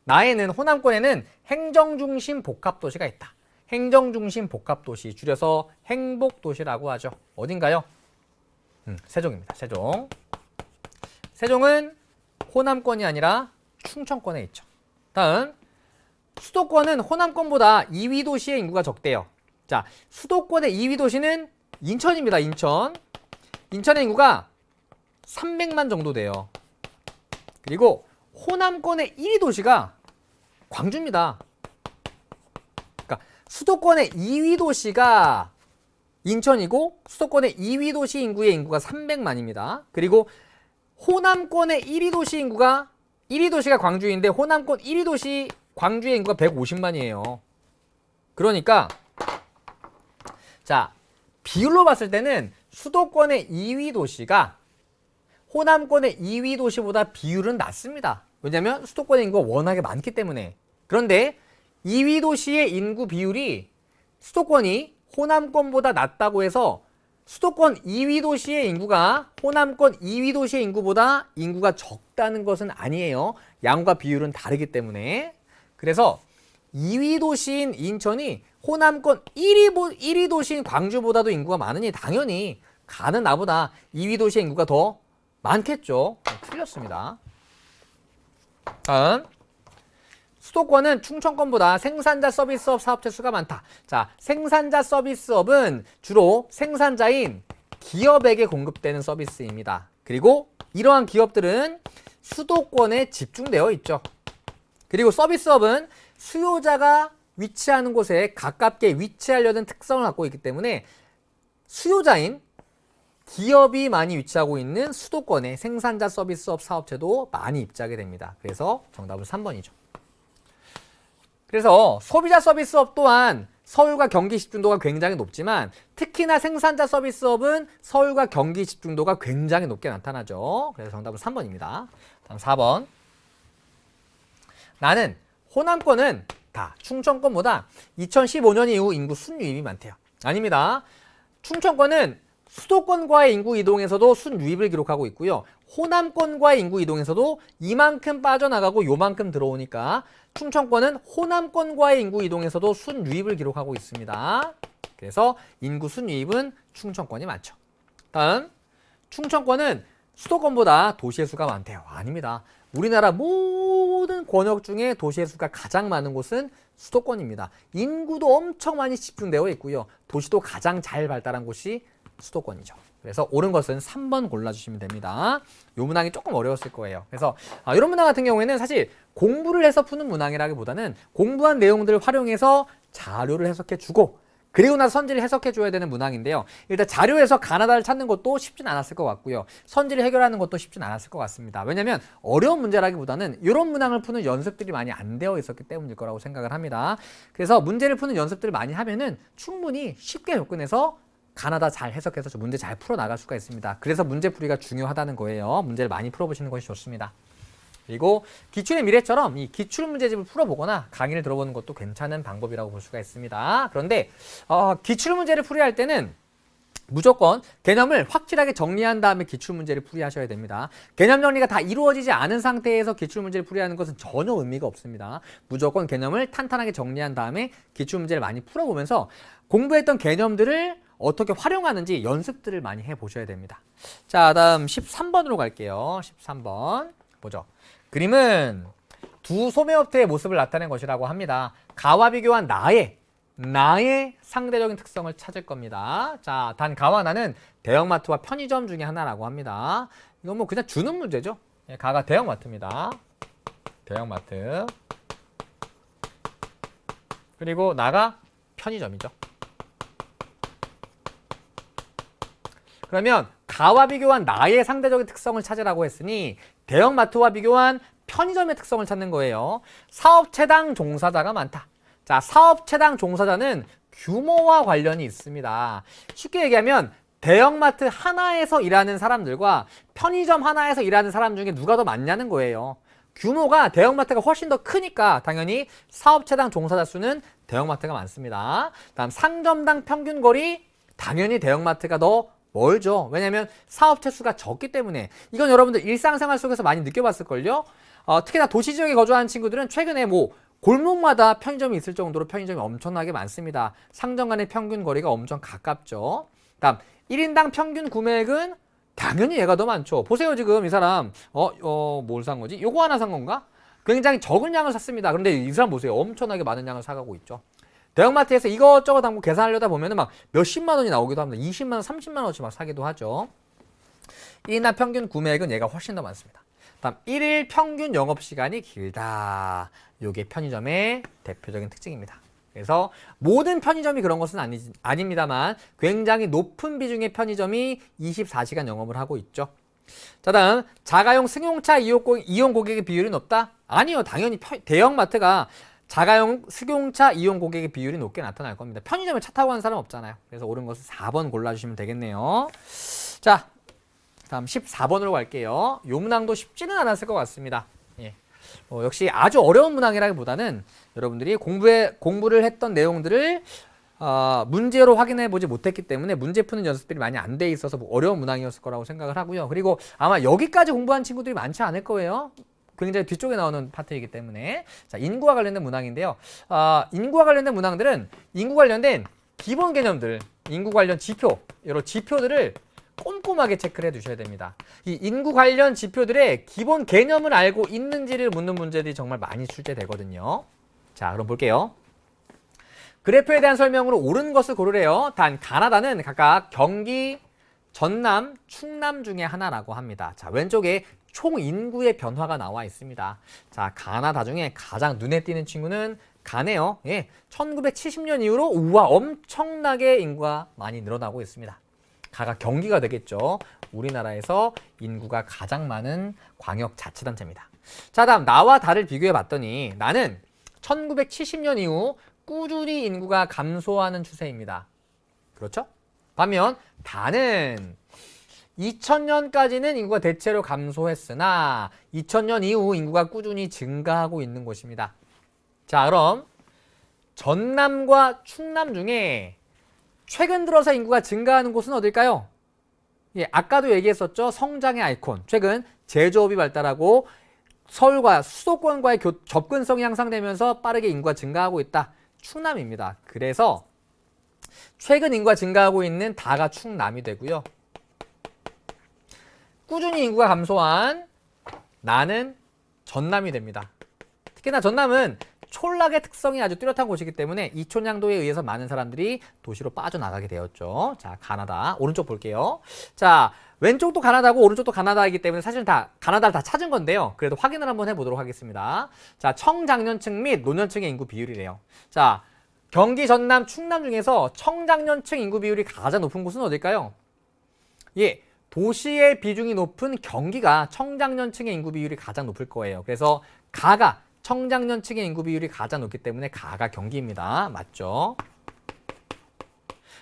나에는 호남권에는 행정중심 복합도시가 있다. 행정중심 복합도시, 줄여서 행복도시라고 하죠. 어딘가요? 세종입니다. 세종. 세종은 호남권이 아니라 충청권에 있죠. 다음, 수도권은 호남권보다 2위 도시의 인구가 적대요. 자, 수도권의 2위 도시는 인천입니다. 인천. 인천의 인구가 300만 정도 돼요. 그리고 호남권의 1위 도시가 광주입니다. 그러니까 수도권의 2위 도시가 인천이고 수도권의 2위 도시 인구의 인구가 300만입니다. 그리고 호남권의 1위 도시 인구가 1위 도시가 광주인데 호남권 1위 도시 광주의 인구가 150만이에요. 그러니까 자, 비율로 봤을 때는 수도권의 2위 도시가 호남권의 2위 도시보다 비율은 낮습니다. 왜냐하면 수도권의 인구가 워낙에 많기 때문에. 그런데 2위 도시의 인구 비율이 수도권이 호남권보다 낮다고 해서 수도권 2위 도시의 인구가 호남권 2위 도시의 인구보다 인구가 적다는 것은 아니에요. 양과 비율은 다르기 때문에. 그래서 2위 도시인 인천이 호남권 1위 도시인 광주보다도 인구가 많으니 당연히 가는 나보다 2위 도시의 인구가 더 많겠죠. 틀렸습니다. 다음, 수도권은 충청권보다 생산자 서비스업 사업체 수가 많다. 자, 생산자 서비스업은 주로 생산자인 기업에게 공급되는 서비스입니다. 그리고 이러한 기업들은 수도권에 집중되어 있죠. 그리고 서비스업은 수요자가 위치하는 곳에 가깝게 위치하려는 특성을 갖고 있기 때문에 수요자인 기업이 많이 위치하고 있는 수도권의 생산자 서비스업 사업체도 많이 입지하게 됩니다. 그래서 정답은 3번이죠. 그래서 소비자 서비스업 또한 서울과 경기 집중도가 굉장히 높지만 특히나 생산자 서비스업은 서울과 경기 집중도가 굉장히 높게 나타나죠. 그래서 정답은 3번입니다. 다음 4번. 나는 호남권은 다 충청권보다 2015년 이후 인구 순유입이 많대요. 아닙니다. 충청권은 수도권과의 인구 이동에서도 순유입을 기록하고 있고요. 호남권과의 인구 이동에서도 이만큼 빠져나가고 요만큼 들어오니까 충청권은 호남권과의 인구 이동에서도 순유입을 기록하고 있습니다. 그래서 인구 순유입은 충청권이 많죠. 다음, 충청권은 수도권보다 도시의 수가 많대요. 아닙니다. 우리나라 모든 권역 중에 도시의 수가 가장 많은 곳은 수도권입니다. 인구도 엄청 많이 집중되어 있고요. 도시도 가장 잘 발달한 곳이 수도권이죠. 그래서 옳은 것은 3번 골라주시면 됩니다. 이 문항이 조금 어려웠을 거예요. 그래서 이런 문항 같은 경우에는 사실 공부를 해서 푸는 문항이라기보다는 공부한 내용들을 활용해서 자료를 해석해주고 그리고 나서 선지를 해석해줘야 되는 문항인데요. 일단 자료에서 가나다를 찾는 것도 쉽진 않았을 것 같고요. 선지를 해결하는 것도 쉽진 않았을 것 같습니다. 왜냐하면 어려운 문제라기보다는 이런 문항을 푸는 연습들이 많이 안 되어 있었기 때문일 거라고 생각을 합니다. 그래서 문제를 푸는 연습들을 많이 하면은 충분히 쉽게 접근해서 가나다 잘 해석해서 문제 잘 풀어나갈 수가 있습니다. 그래서 문제풀이가 중요하다는 거예요. 문제를 많이 풀어보시는 것이 좋습니다. 그리고 기출의 미래처럼 이 기출문제집을 풀어보거나 강의를 들어보는 것도 괜찮은 방법이라고 볼 수가 있습니다. 그런데 기출문제를 풀이할 때는 무조건 개념을 확실하게 정리한 다음에 기출문제를 풀이하셔야 됩니다. 개념 정리가 다 이루어지지 않은 상태에서 기출문제를 풀이하는 것은 전혀 의미가 없습니다. 무조건 개념을 탄탄하게 정리한 다음에 기출문제를 많이 풀어보면서 공부했던 개념들을 어떻게 활용하는지 연습들을 많이 해보셔야 됩니다. 자, 다음 13번으로 갈게요. 13번 보죠. 그림은 두 소매업체의 모습을 나타낸 것이라고 합니다. 가와 비교한 나의 상대적인 특성을 찾을 겁니다. 자, 단 가와 나는 대형마트와 편의점 중에 하나라고 합니다. 이건 뭐 그냥 주는 문제죠. 예, 가가 대형마트입니다. 대형마트. 그리고 나가 편의점이죠. 그러면 가와 비교한 나의 상대적인 특성을 찾으라고 했으니 대형마트와 비교한 편의점의 특성을 찾는 거예요. 사업체당 종사자가 많다. 자, 사업체당 종사자는 규모와 관련이 있습니다. 쉽게 얘기하면 대형마트 하나에서 일하는 사람들과 편의점 하나에서 일하는 사람 중에 누가 더 많냐는 거예요. 규모가 대형마트가 훨씬 더 크니까 당연히 사업체당 종사자 수는 대형마트가 많습니다. 다음 상점당 평균 거리, 당연히 대형마트가 더 멀죠. 왜냐하면 사업체 수가 적기 때문에. 이건 여러분들 일상생활 속에서 많이 느껴봤을걸요. 특히나 도시 지역에 거주하는 친구들은 최근에 뭐 골목마다 편의점이 있을 정도로 편의점이 엄청나게 많습니다. 상점 간의 평균 거리가 엄청 가깝죠. 다음 1인당 평균 구매액은 당연히 얘가 더 많죠. 보세요, 지금 이 사람 뭘 산 거지? 요거 하나 산 건가? 굉장히 적은 양을 샀습니다. 그런데 이 사람 보세요. 엄청나게 많은 양을 사가고 있죠. 대형마트에서 이것저것 담고 계산하려다 보면은 막 몇십만 원이 나오기도 합니다. 20만 원, 30만 원어치 막 사기도 하죠. 1인당 평균 구매액은 얘가 훨씬 더 많습니다. 다음 1일 평균 영업시간이 길다. 이게 편의점의 대표적인 특징입니다. 그래서 모든 편의점이 그런 것은 아닙니다만 굉장히 높은 비중의 편의점이 24시간 영업을 하고 있죠. 자, 다음 자가용 승용차 이용 고객의 비율이 높다? 아니요. 당연히 대형마트가 자가용 승용차 이용 고객의 비율이 높게 나타날 겁니다. 편의점에 차 타고 가는 사람 없잖아요. 그래서 옳은 것은 4번 골라주시면 되겠네요. 자, 다음 14번으로 갈게요. 요 문항도 쉽지는 않았을 것 같습니다. 예. 역시 아주 어려운 문항이라기보다는 여러분들이 공부를 했던 내용들을 문제로 확인해 보지 못했기 때문에 문제 푸는 연습들이 많이 안 돼 있어서 뭐 어려운 문항이었을 거라고 생각을 하고요. 그리고 아마 여기까지 공부한 친구들이 많지 않을 거예요. 굉장히 뒤쪽에 나오는 파트이기 때문에. 자, 인구와 관련된 문항인데요. 인구와 관련된 문항들은 인구 관련된 기본 개념들, 인구 관련 지표, 여러 지표들을 꼼꼼하게 체크를 해두셔야 됩니다. 이 인구 관련 지표들의 기본 개념을 알고 있는지를 묻는 문제들이 정말 많이 출제되거든요. 자, 그럼 볼게요. 그래프에 대한 설명으로 옳은 것을 고르래요. 단 가나다는 각각 경기, 전남, 충남 중에 하나라고 합니다. 자, 왼쪽에 총 인구의 변화가 나와 있습니다. 자, 가나다 중에 가장 눈에 띄는 친구는 가네요. 예, 1970년 이후로 우와 엄청나게 인구가 많이 늘어나고 있습니다. 가가 경기가 되겠죠. 우리나라에서 인구가 가장 많은 광역자치단체입니다. 자, 다음 나와 다를 비교해 봤더니 나는 1970년 이후 꾸준히 인구가 감소하는 추세입니다. 그렇죠? 반면 다는 2000년까지는 인구가 대체로 감소했으나 2000년 이후 인구가 꾸준히 증가하고 있는 곳입니다. 자, 그럼 전남과 충남 중에 최근 들어서 인구가 증가하는 곳은 어딜까요? 예, 아까도 얘기했었죠. 성장의 아이콘. 최근 제조업이 발달하고 서울과 수도권과의 접근성이 향상되면서 빠르게 인구가 증가하고 있다. 충남입니다. 그래서 최근 인구가 증가하고 있는 다가 충남이 되고요. 꾸준히 인구가 감소한 나는 전남이 됩니다. 특히나 전남은 촌락의 특성이 아주 뚜렷한 곳이기 때문에 이촌양도에 의해서 많은 사람들이 도시로 빠져나가게 되었죠. 자, 가나다. 오른쪽 볼게요. 자, 왼쪽도 가나다고 오른쪽도 가나다이기 때문에 사실 다 가나다를 다 찾은 건데요. 그래도 확인을 한번 해보도록 하겠습니다. 자, 청장년층 및 노년층의 인구 비율이래요. 자, 경기, 전남, 충남 중에서 청장년층 인구 비율이 가장 높은 곳은 어딜까요? 예, 도시의 비중이 높은 경기가 청장년층의 인구 비율이 가장 높을 거예요. 그래서 가가 청장년층의 인구 비율이 가장 높기 때문에 가가 경기입니다. 맞죠?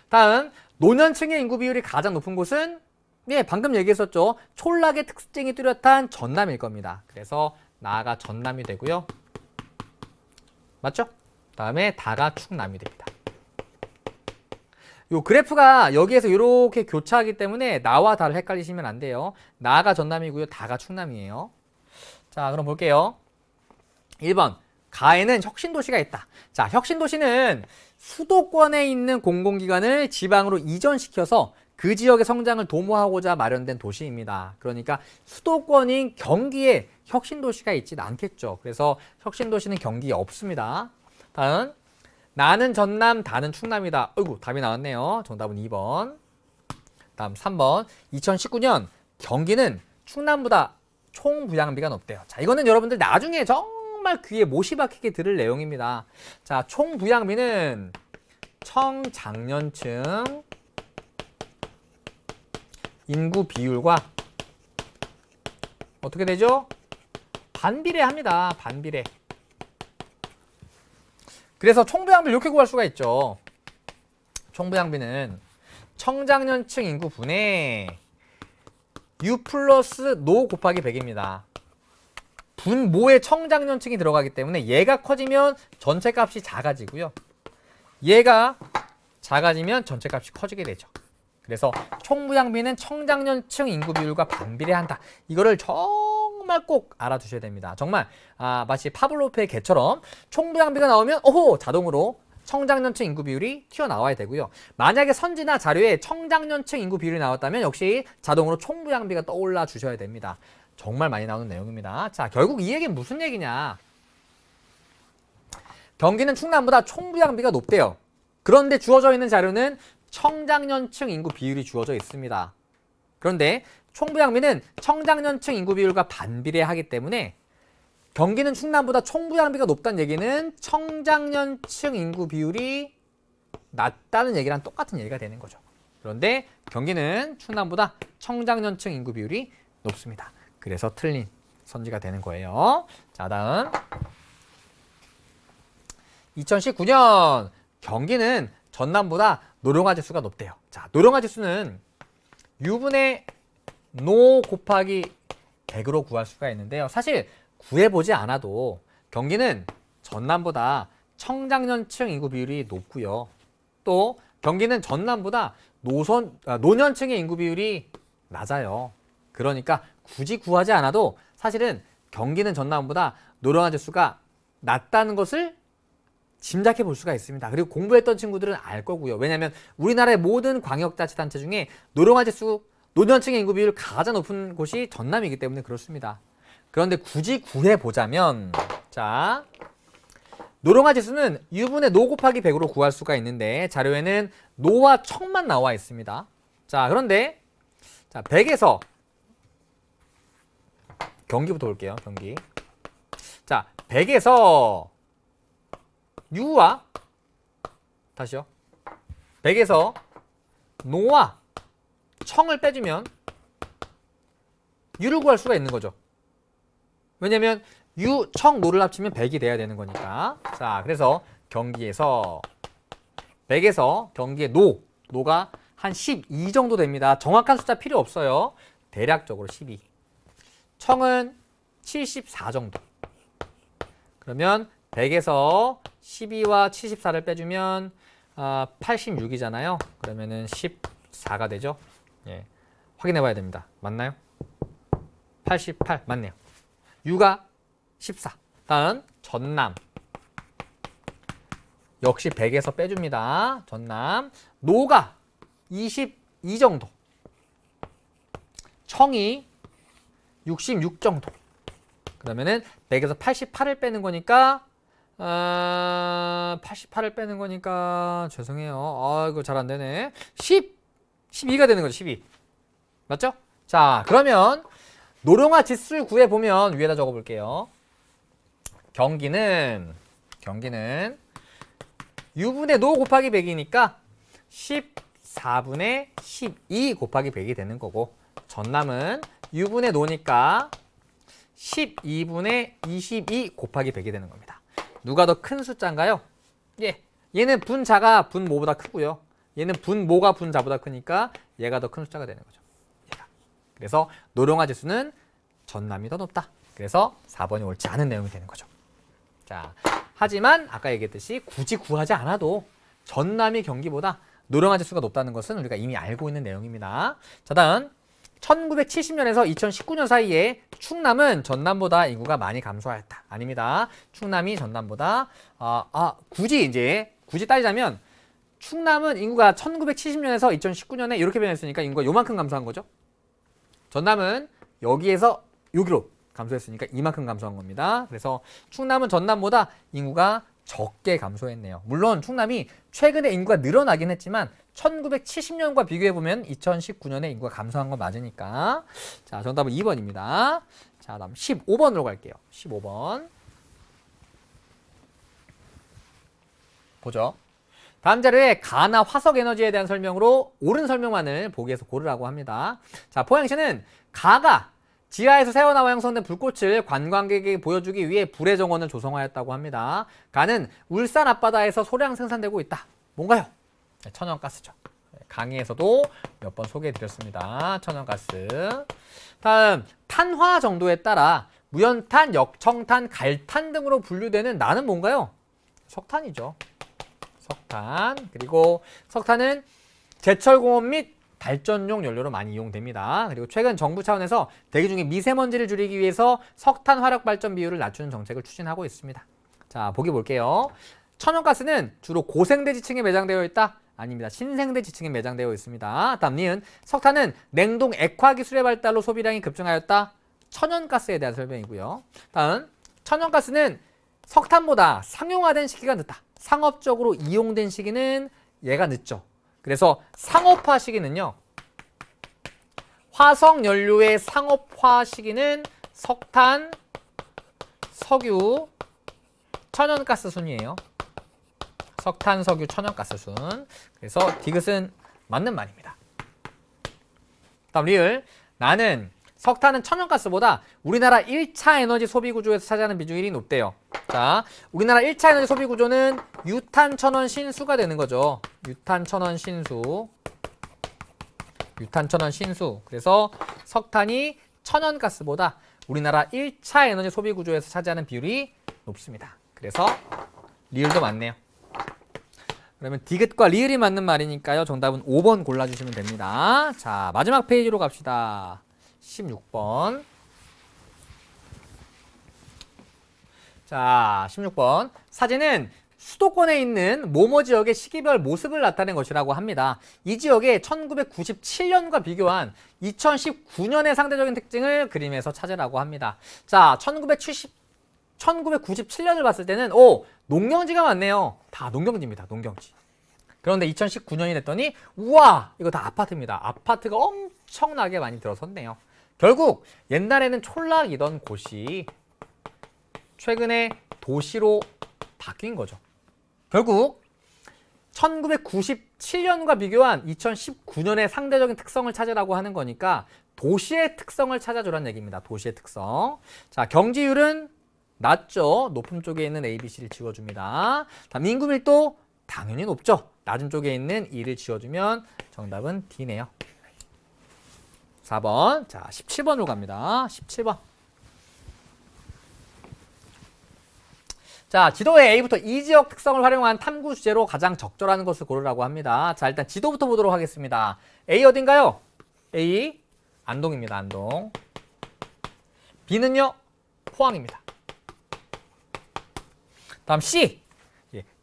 다음 노년층의 인구 비율이 가장 높은 곳은 예, 방금 얘기했었죠. 촌락의 특징이 뚜렷한 전남일 겁니다. 그래서 나가 전남이 되고요. 맞죠? 다음에 다가 충남이 됩니다. 요 그래프가 여기에서 이렇게 교차하기 때문에 나와 다를 헷갈리시면 안 돼요. 나가 전남이고요. 다가 충남이에요. 자, 그럼 볼게요. 1번. 가에는 혁신도시가 있다. 자, 혁신도시는 수도권에 있는 공공기관을 지방으로 이전시켜서 그 지역의 성장을 도모하고자 마련된 도시입니다. 그러니까 수도권인 경기에 혁신도시가 있지는 않겠죠. 그래서 혁신도시는 경기에 없습니다. 다음. 나는 전남, 다는 충남이다. 어이구, 답이 나왔네요. 정답은 2번. 다음 3번. 2019년 경기는 충남보다 총부양비가 높대요. 자, 이거는 여러분들 나중에 정말 귀에 못이 박히게 들을 내용입니다. 자, 총부양비는 청장년층 인구 비율과 어떻게 되죠? 반비례합니다. 반비례. 그래서 총부양비를 이렇게 구할 수가 있죠. 총부양비는 청장년층 인구 분의 U 플러스 노 곱하기 100입니다. 분모에 청장년층이 들어가기 때문에 얘가 커지면 전체 값이 작아지고요. 얘가 작아지면 전체 값이 커지게 되죠. 그래서 총부양비는 청장년층 인구 비율과 반비례한다. 이거를 정말 꼭 알아두셔야 됩니다. 정말 마치 파블로프의 개처럼 총부양비가 나오면 자동으로 청장년층 인구 비율이 튀어나와야 되고요. 만약에 선지나 자료에 청장년층 인구 비율이 나왔다면 역시 자동으로 총부양비가 떠올라 주셔야 됩니다. 정말 많이 나오는 내용입니다. 자, 결국 이 얘기는 무슨 얘기냐? 경기는 충남보다 총부양비가 높대요. 그런데 주어져 있는 자료는 청장년층 인구 비율이 주어져 있습니다. 그런데 총부양비는 청장년층 인구 비율과 반비례하기 때문에 경기는 충남보다 총부양비가 높다는 얘기는 청장년층 인구 비율이 낮다는 얘기랑 똑같은 얘기가 되는 거죠. 그런데 경기는 충남보다 청장년층 인구 비율이 높습니다. 그래서 틀린 선지가 되는 거예요. 자, 다음 2019년 경기는 전남보다 노령화 지수가 높대요. 자, 노령화 지수는 U분의 노 곱하기 100으로 구할 수가 있는데요. 사실 구해보지 않아도 경기는 전남보다 청장년층 인구 비율이 높고요. 또 경기는 전남보다 노년층의 인구 비율이 낮아요. 그러니까 굳이 구하지 않아도 사실은 경기는 전남보다 노령화 지수가 낮다는 것을 짐작해 볼 수가 있습니다. 그리고 공부했던 친구들은 알 거고요. 왜냐하면 우리나라의 모든 광역자치단체 중에 노령화 지수, 노년층의 인구 비율 가장 높은 곳이 전남이기 때문에 그렇습니다. 그런데 굳이 구해보자면 자, 노령화 지수는 U분의 노 곱하기 100으로 구할 수가 있는데 자료에는 노와 청만 나와 있습니다. 자, 그런데 자, 100에서 경기부터 볼게요. 경기. 자, 100에서 U와 다시요. 100에서 노와 청을 빼주면 U를 구할 수가 있는 거죠. 왜냐면 U, 청, 노를 합치면 100이 돼야 되는 거니까. 자, 그래서 경기에서 100에서 경기의 노가 한 12 정도 됩니다. 정확한 숫자 필요 없어요. 대략적으로 12. 청은 74 정도. 그러면 100에서 12와 74를 빼주면 86이잖아요. 그러면은 14가 되죠. 예, 확인해 봐야 됩니다. 맞나요? 88 맞네요. U가 14. 다음 전남. 역시 100에서 빼줍니다. 전남. 노가 22 정도. 청이 66 정도. 그러면은 100에서 88을 빼는 거니까 88을 빼는 거니까 죄송해요. 이거 잘 안 되네. 12가 되는 거죠. 12. 맞죠? 자, 그러면 노령화 지수를 구해 보면 위에다 적어 볼게요. 경기는 U분의 노 곱하기 100이니까 14분의 12 곱하기 100이 되는 거고, 전남은 U분의 노니까 12분의 22 곱하기 100이 되는 겁니다. 누가 더 큰 숫자인가요? 예, 얘는 분자가 분모보다 크고요. 얘는 분모가 분자보다 크니까 얘가 더 큰 숫자가 되는 거죠. 얘가. 그래서 노령화 지수는 전남이 더 높다. 그래서 4번이 옳지 않은 내용이 되는 거죠. 자, 하지만 아까 얘기했듯이 굳이 구하지 않아도 전남이 경기보다 노령화 지수가 높다는 것은 우리가 이미 알고 있는 내용입니다. 자, 다음 1970년에서 2019년 사이에 충남은 전남보다 인구가 많이 감소하였다. 아닙니다. 충남이 전남보다 굳이 따지자면 충남은 인구가 1970년에서 2019년에 이렇게 변했으니까 인구가 요만큼 감소한 거죠. 전남은 여기에서 여기로 감소했으니까 이만큼 감소한 겁니다. 그래서 충남은 전남보다 인구가 적게 감소했네요. 물론 충남이 최근에 인구가 늘어나긴 했지만 1970년과 비교해보면 2019년에 인구가 감소한 건 맞으니까. 자, 정답은 2번입니다. 자, 다음 15번으로 갈게요. 15번. 보죠. 다음 자료에 가나 화석 에너지에 대한 설명으로 옳은 설명만을 보기에서 고르라고 합니다. 자, 포항시는 가가 지하에서 새어나와 형성된 불꽃을 관광객에게 보여주기 위해 불의 정원을 조성하였다고 합니다. 가는 울산 앞바다에서 소량 생산되고 있다. 뭔가요? 천연가스죠. 강의에서도 몇 번 소개해드렸습니다. 천연가스. 다음 탄화 정도에 따라 무연탄, 역청탄, 갈탄 등으로 분류되는 나는 뭔가요? 석탄이죠. 석탄. 그리고 석탄은 제철공업 및 발전용 연료로 많이 이용됩니다. 그리고 최근 정부 차원에서 대기 중에 미세먼지를 줄이기 위해서 석탄 화력 발전 비율을 낮추는 정책을 추진하고 있습니다. 자, 보기 볼게요. 천연가스는 주로 고생대 지층에 매장되어 있다? 아닙니다. 신생대 지층에 매장되어 있습니다. 다음 니은 석탄은 냉동 액화 기술의 발달로 소비량이 급증하였다? 천연가스에 대한 설명이고요. 다음 천연가스는 석탄보다 상용화된 시기가 늦다. 상업적으로 이용된 시기는 얘가 늦죠. 그래서 상업화 시기는요. 화석 연료의 상업화 시기는 석탄, 석유, 천연가스 순이에요. 석탄, 석유, 천연가스 순. 그래서 디귿은 맞는 말입니다. 다음 리을. 나는 석탄은 천연가스보다 우리나라 1차 에너지 소비 구조에서 차지하는 비중이 높대요. 자, 우리나라 1차 에너지 소비 구조는 유탄천원 신수가 되는 거죠. 유탄천원 신수. 유탄천원 신수. 그래서 석탄이 천연가스보다 우리나라 1차 에너지 소비 구조에서 차지하는 비율이 높습니다. 그래서 리을도 맞네요. 그러면 디귿과 리을이 맞는 말이니까요. 정답은 5번 골라주시면 됩니다. 자, 마지막 페이지로 갑시다. 16번. 자, 16번. 사진은 수도권에 있는 모모 지역의 시기별 모습을 나타낸 것이라고 합니다. 이 지역의 1997년과 비교한 2019년의 상대적인 특징을 그림에서 찾으라고 합니다. 자, 1997년을 봤을 때는 농경지가 많네요. 다 농경지입니다. 농경지. 그런데 2019년이 됐더니 우와, 이거 다 아파트입니다. 아파트가 엄청나게 많이 들어섰네요. 결국 옛날에는 촌락이던 곳이 최근에 도시로 바뀐 거죠. 결국 1997년과 비교한 2019년의 상대적인 특성을 찾으라고 하는 거니까 도시의 특성을 찾아주라는 얘기입니다. 도시의 특성. 자, 경지율은 낮죠. 높은 쪽에 있는 A, B, C를 지워줍니다. 다음 인구 밀도 당연히 높죠. 낮은 쪽에 있는 E를 지워주면 정답은 D네요. 4번. 자, 17번으로 갑니다. 17번. 자, 지도에 A부터 E 지역 특성을 활용한 탐구 주제로 가장 적절한 것을 고르라고 합니다. 자, 일단 지도부터 보도록 하겠습니다. A 어딘가요? A 안동입니다. 안동. B는요? 포항입니다. 다음 C.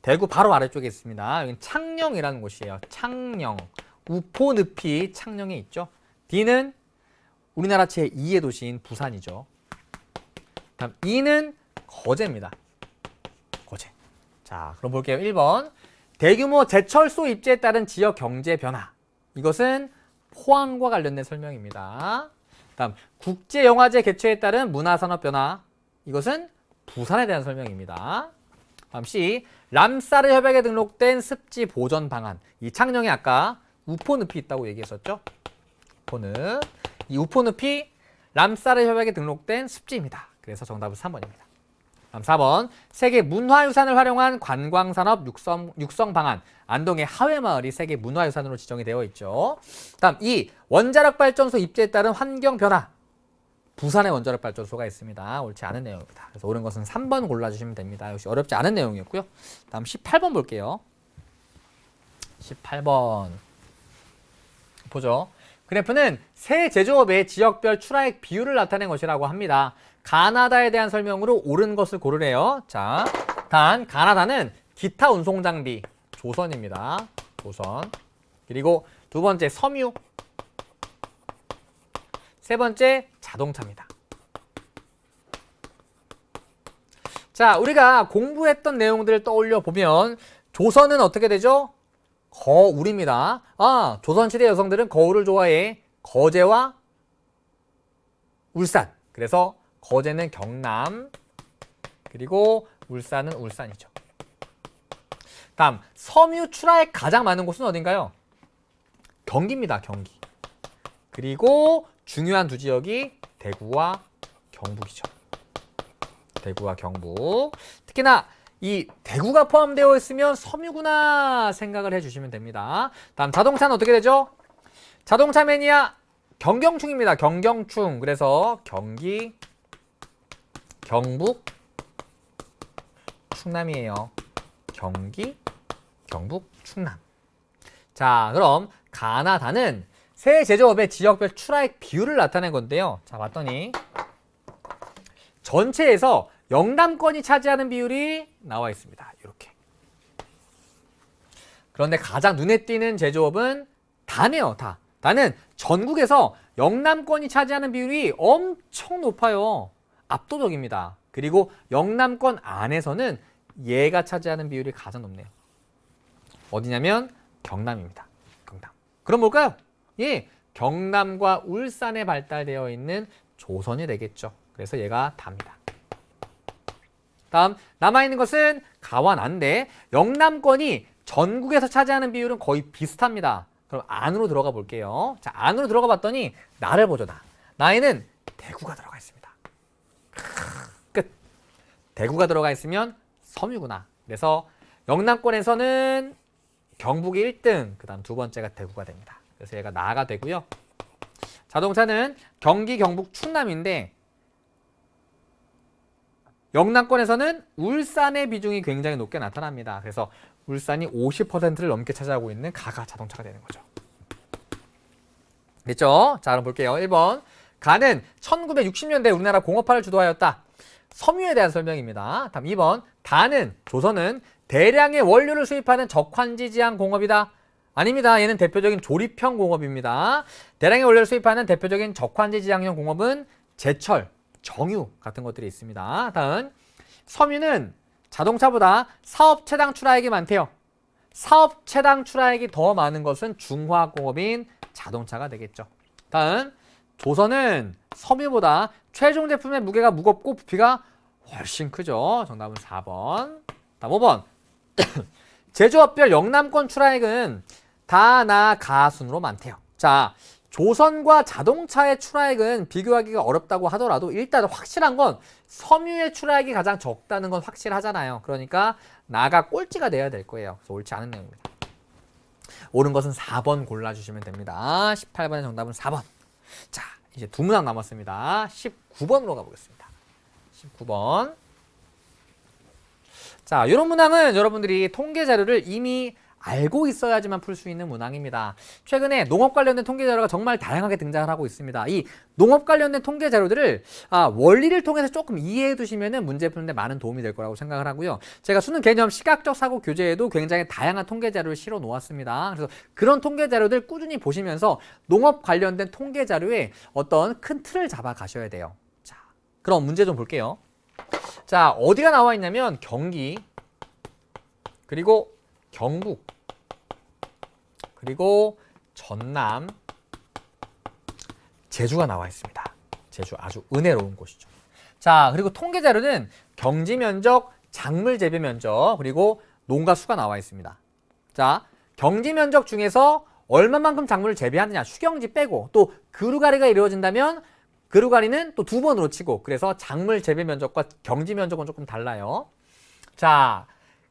대구 바로 아래쪽에 있습니다. 여기는 창녕이라는 곳이에요. 창녕. 우포늪이 창녕에 있죠. D는 우리나라 제2의 도시인 부산이죠. 다음 E는 거제입니다. 거제. 자, 그럼 볼게요. 1번. 대규모 제철소 입지에 따른 지역 경제 변화. 이것은 포항과 관련된 설명입니다. 다음 국제영화제 개최에 따른 문화산업 변화. 이것은 부산에 대한 설명입니다. 다음 C. 람사르 협약에 등록된 습지 보전 방안. 이 창녕에 아까 우포늪이 있다고 얘기했었죠. 우포늪. 이 우포늪이 람사르 협약에 등록된 습지입니다. 그래서 정답은 3번입니다. 다음 4번. 세계 문화유산을 활용한 관광산업 육성 방안. 안동의 하회마을이 세계 문화유산으로 지정이 되어 있죠. 다음 2. 원자력 발전소 입지에 따른 환경 변화. 부산에 원자력 발전소가 있습니다. 옳지 않은 내용입니다. 그래서 옳은 것은 3번 골라주시면 됩니다. 역시 어렵지 않은 내용이었고요. 다음 18번 볼게요. 18번. 보죠. 그래프는 세 제조업의 지역별 출하액 비율을 나타낸 것이라고 합니다. 가나다에 대한 설명으로 옳은 것을 고르래요. 자, 단 가나다는 기타 운송 장비 조선입니다. 조선. 그리고 두 번째 섬유. 세 번째 자동차입니다. 자, 우리가 공부했던 내용들을 떠올려 보면 조선은 어떻게 되죠? 거울입니다. 아, 조선시대 여성들은 거울을 좋아해. 거제와 울산. 그래서 거제는 경남, 그리고 울산은 울산이죠. 다음, 섬유 출하액 가장 많은 곳은 어딘가요? 경기입니다. 경기. 그리고 중요한 두 지역이 대구와 경북이죠. 대구와 경북. 특히나 이 대구가 포함되어 있으면 섬유구나 생각을 해주시면 됩니다. 다음 자동차는 어떻게 되죠? 자동차 매니아 경경충입니다. 경경충. 그래서 경기, 경북, 충남이에요. 경기, 경북, 충남. 자, 그럼 가나다는 세 제조업의 지역별 출하액 비율을 나타낸 건데요. 자, 봤더니 전체에서 영남권이 차지하는 비율이 나와 있습니다. 이렇게. 그런데 가장 눈에 띄는 제조업은 다네요. 다. 다는 전국에서 영남권이 차지하는 비율이 엄청 높아요. 압도적입니다. 그리고 영남권 안에서는 얘가 차지하는 비율이 가장 높네요. 어디냐면 경남입니다. 경남. 그럼 뭘까요? 예, 경남과 울산에 발달되어 있는 조선이 되겠죠. 그래서 얘가 답니다. 다음 남아있는 것은 가와 나인데 영남권이 전국에서 차지하는 비율은 거의 비슷합니다. 그럼 안으로 들어가 볼게요. 자, 안으로 들어가 봤더니 나를 보죠. 나에는 대구가 들어가 있습니다. 끝. 대구가 들어가 있으면 섬유구나. 그래서 영남권에서는 경북이 1등, 그 다음 두 번째가 대구가 됩니다. 그래서 얘가 나가 되고요. 자동차는 경기, 경북, 충남인데 영남권에서는 울산의 비중이 굉장히 높게 나타납니다. 그래서 울산이 50%를 넘게 차지하고 있는 가가 자동차가 되는 거죠. 됐죠? 자, 그럼 볼게요. 1번. 가는 1960년대 우리나라 공업화를 주도하였다. 섬유에 대한 설명입니다. 다음 2번. 다는 조선은 대량의 원료를 수입하는 적환지 지향 공업이다. 아닙니다. 얘는 대표적인 조립형 공업입니다. 대량의 원료를 수입하는 대표적인 적환지 지향형 공업은 제철, 정유 같은 것들이 있습니다. 다음 섬유는 자동차보다 사업체당 출하액이 많대요. 사업체당 출하액이 더 많은 것은 중화학공업인 자동차가 되겠죠. 다음 조선은 섬유보다 최종 제품의 무게가 무겁고 부피가 훨씬 크죠. 정답은 4번. 다음 5번. 제조업별 영남권 출하액은 다나 가 순으로 많대요. 자, 조선과 자동차의 출하액은 비교하기가 어렵다고 하더라도 일단 확실한 건 섬유의 출하액이 가장 적다는 건 확실하잖아요. 그러니까 나가 꼴찌가 돼야 될 거예요. 그래서 옳지 않은 내용입니다. 옳은 것은 4번 골라주시면 됩니다. 18번의 정답은 4번. 자, 이제 두 문항 남았습니다. 19번으로 가보겠습니다. 19번. 자, 이런 문항은 여러분들이 통계 자료를 이미 알고 있어야지만 풀 수 있는 문항입니다. 최근에 농업 관련된 통계 자료가 정말 다양하게 등장을 하고 있습니다. 이 농업 관련된 통계 자료들을 원리를 통해서 조금 이해해 두시면 문제 푸는데 많은 도움이 될 거라고 생각을 하고요. 제가 수능 개념 시각적 사고 교재에도 굉장히 다양한 통계 자료를 실어 놓았습니다. 그래서 그런 통계 자료들 꾸준히 보시면서 농업 관련된 통계 자료에 어떤 큰 틀을 잡아 가셔야 돼요. 자, 그럼 문제 좀 볼게요. 자, 어디가 나와 있냐면 경기, 그리고 경북, 그리고 전남, 제주가 나와 있습니다. 제주 아주 은혜로운 곳이죠. 자, 그리고 통계 자료는 경지 면적, 작물 재배 면적, 그리고 농가 수가 나와 있습니다. 자, 경지 면적 중에서 얼마만큼 작물을 재배하느냐, 휴경지 빼고 또 그루가리가 이루어진다면 그루가리는 또 두 번으로 치고, 그래서 작물 재배 면적과 경지 면적은 조금 달라요. 자,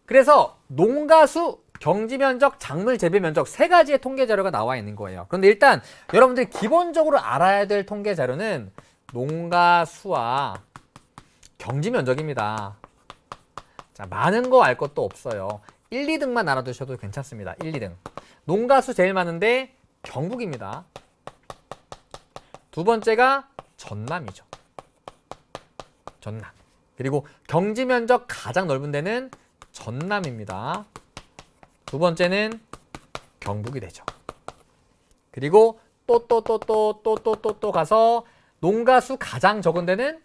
그래서 농가수, 경지면적, 작물 재배 면적 세 가지의 통계 자료가 나와 있는 거예요. 그런데 일단 여러분들이 기본적으로 알아야 될 통계 자료는 농가수와 경지 면적입니다. 자, 많은 거 알 것도 없어요. 1, 2등만 알아두셔도 괜찮습니다. 1, 2등. 농가수 제일 많은데 경북입니다. 두 번째가 전남이죠. 전남. 그리고 경지 면적 가장 넓은 데는 전남입니다. 두 번째는 경북이 되죠. 그리고 또 가서 농가수 가장 적은 데는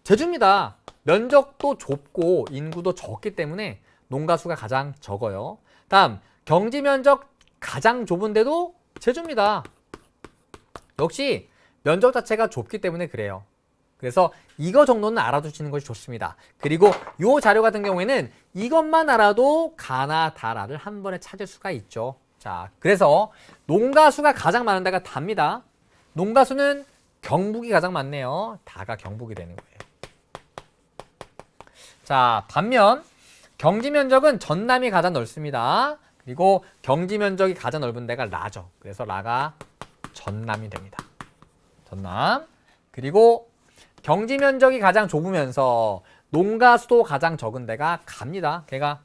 제주입니다. 면적도 좁고 인구도 적기 때문에 농가수가 가장 적어요. 다음 경지 면적 가장 좁은 데도 제주입니다. 역시 면적 자체가 좁기 때문에 그래요. 그래서 이거 정도는 알아두시는 것이 좋습니다. 그리고 이 자료 같은 경우에는 이것만 알아도 가나 다라를 한 번에 찾을 수가 있죠. 자, 그래서 농가수가 가장 많은 데가 다입니다. 농가수는 경북이 가장 많네요. 다가 경북이 되는 거예요. 자, 반면 경지 면적은 전남이 가장 넓습니다. 그리고 경지 면적이 가장 넓은 데가 라죠. 그래서 라가 전남이 됩니다. 전남. 그리고 경지 면적이 가장 좁으면서 농가수도 가장 적은 데가 갑니다. 걔가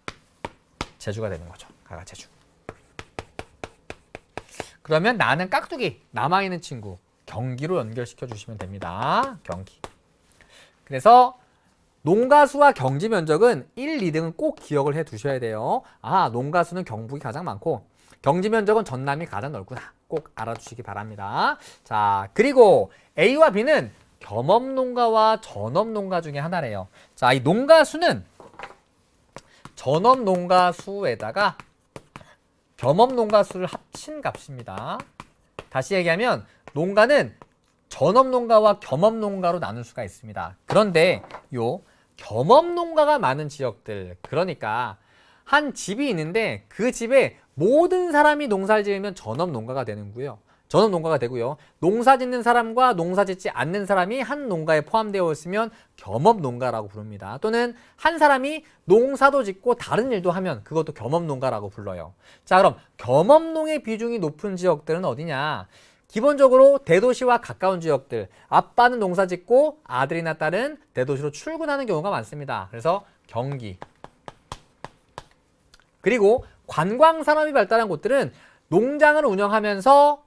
제주가 되는 거죠. 가가 제주. 그러면 나는 깍두기, 남아있는 친구 경기로 연결시켜 주시면 됩니다. 경기. 그래서 농가수와 경지 면적은 1, 2등은 꼭 기억을 해 두셔야 돼요. 아, 농가수는 경북이 가장 많고 경지 면적은 전남이 가장 넓구나. 꼭 알아두시기 바랍니다. 자, 그리고 A와 B는 겸업농가와 전업농가 중에 하나래요. 자, 이 농가수는 전업농가수에다가 겸업농가수를 합친 값입니다. 다시 얘기하면 농가는 전업농가와 겸업농가로 나눌 수가 있습니다. 그런데 요 겸업농가가 많은 지역들, 그러니까 한 집이 있는데 그 집에 모든 사람이 농사를 지으면 전업농가가 되는고요. 전업농가가 되고요. 농사 짓는 사람과 농사 짓지 않는 사람이 한 농가에 포함되어 있으면 겸업농가라고 부릅니다. 또는 한 사람이 농사도 짓고 다른 일도 하면 그것도 겸업농가라고 불러요. 자, 그럼 겸업농의 비중이 높은 지역들은 어디냐? 기본적으로 대도시와 가까운 지역들, 아빠는 농사 짓고 아들이나 딸은 대도시로 출근하는 경우가 많습니다. 그래서 경기. 그리고 관광산업이 발달한 곳들은 농장을 운영하면서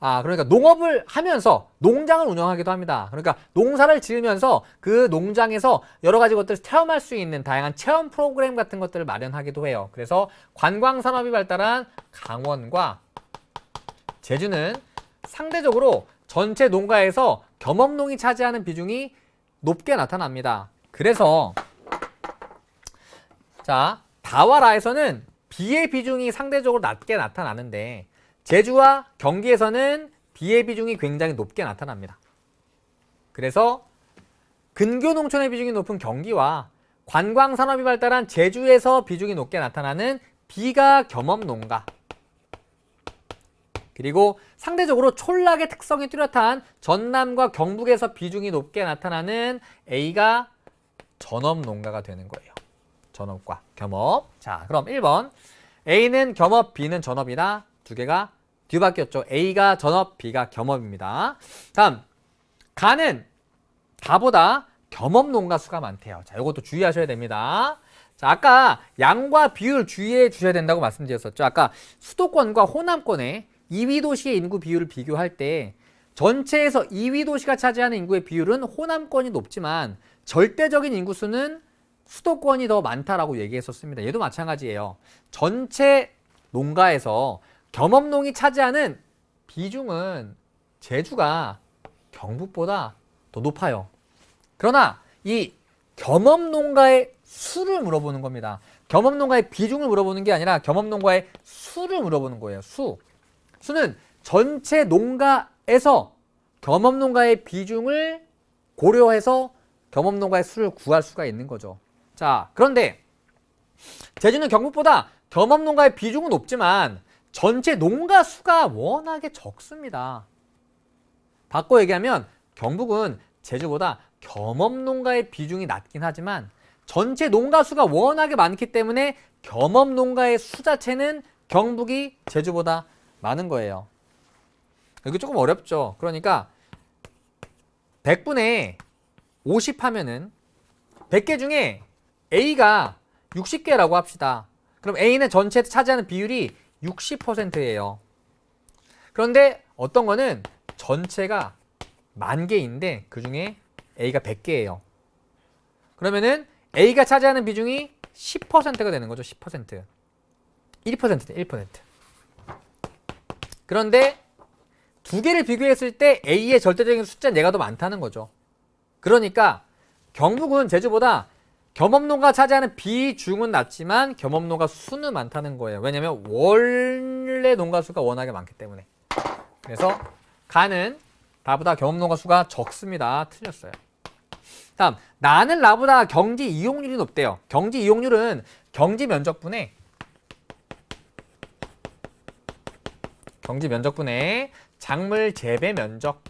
그러니까 농업을 하면서 농장을 운영하기도 합니다. 그러니까 농사를 지으면서 그 농장에서 여러 가지 것들을 체험할 수 있는 다양한 체험 프로그램 같은 것들을 마련하기도 해요. 그래서 관광산업이 발달한 강원과 제주는 상대적으로 전체 농가에서 겸업농이 차지하는 비중이 높게 나타납니다. 그래서 자, 다와 라에서는 B의 비중이 상대적으로 낮게 나타나는데 제주와 경기에서는 B의 비중이 굉장히 높게 나타납니다. 그래서 근교농촌의 비중이 높은 경기와 관광산업이 발달한 제주에서 비중이 높게 나타나는 B가 겸업농가, 그리고 상대적으로 촌락의 특성이 뚜렷한 전남과 경북에서 비중이 높게 나타나는 A가 전업농가가 되는 거예요. 전업과 겸업. 자, 그럼 1번 A는 겸업, B는 전업이다. 두 개가 뒤바뀌었죠. A가 전업, B가 겸업입니다. 다음, 가는 다보다 겸업농가 수가 많대요. 자, 이것도 주의하셔야 됩니다. 자, 아까 양과 비율 주의해 주셔야 된다고 말씀드렸었죠. 아까 수도권과 호남권의 2위 도시의 인구 비율을 비교할 때 전체에서 2위 도시가 차지하는 인구의 비율은 호남권이 높지만 절대적인 인구수는 수도권이 더 많다라고 얘기했었습니다. 얘도 마찬가지예요. 전체 농가에서 겸업농이 차지하는 비중은 제주가 경북보다 더 높아요. 그러나 이 겸업농가의 수를 물어보는 겁니다. 겸업농가의 비중을 물어보는 게 아니라 겸업농가의 수를 물어보는 거예요. 수는 전체 농가에서 겸업농가의 비중을 고려해서 겸업농가의 수를 구할 수가 있는 거죠. 자, 그런데 제주는 경북보다 겸업농가의 비중은 높지만 전체 농가 수가 워낙에 적습니다. 바꿔 얘기하면 경북은 제주보다 겸업농가의 비중이 낮긴 하지만 전체 농가 수가 워낙에 많기 때문에 겸업농가의 수 자체는 경북이 제주보다 많은 거예요. 이거 조금 어렵죠. 그러니까 100분의 50 하면은 100개 중에 A가 60개라고 합시다. 그럼 A는 전체에 차지하는 비율이 60%예요. 그런데 어떤 거는 전체가 10,000개인데 그 중에 A가 100개예요. 그러면은 A가 차지하는 비중이 10%가 되는 거죠. 10%. 1%대 1%. 그런데 두 개를 비교했을 때 A의 절대적인 숫자는 얘가 더 많다는 거죠. 그러니까 경북은 제주보다 겸업로가 차지하는 비중은 낮지만 겸업로가 수는 많다는 거예요. 왜냐면 원래 농가 수가 워낙에 많기 때문에. 그래서 가는 나보다 겸업로가 수가 적습니다. 틀렸어요. 다음, 나는 나보다 경지 이용률이 높대요. 경지 이용률은 경지 면적분의 작물 재배 면적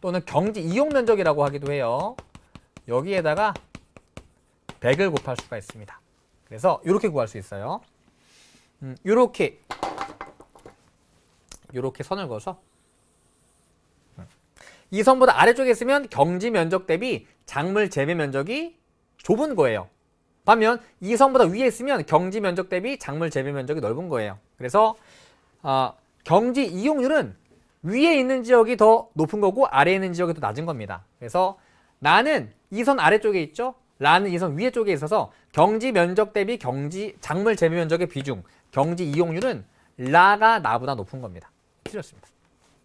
또는 경지 이용 면적이라고 하기도 해요. 여기에다가 100을 곱할 수가 있습니다. 그래서 이렇게 구할 수 있어요. 이렇게 선을 그어서 이 선보다 아래쪽에 있으면 경지 면적 대비 작물 재배 면적이 좁은 거예요. 반면 이 선보다 위에 있으면 경지 면적 대비 작물 재배 면적이 넓은 거예요. 그래서 경지 이용률은 위에 있는 지역이 더 높은 거고 아래에 있는 지역이 더 낮은 겁니다. 그래서 나는 이 선 아래쪽에 있죠. 라는 이 선 위에 쪽에 있어서 경지 면적 대비 작물 재배 면적의 비중, 경지 이용률은 라가 나보다 높은 겁니다. 틀렸습니다.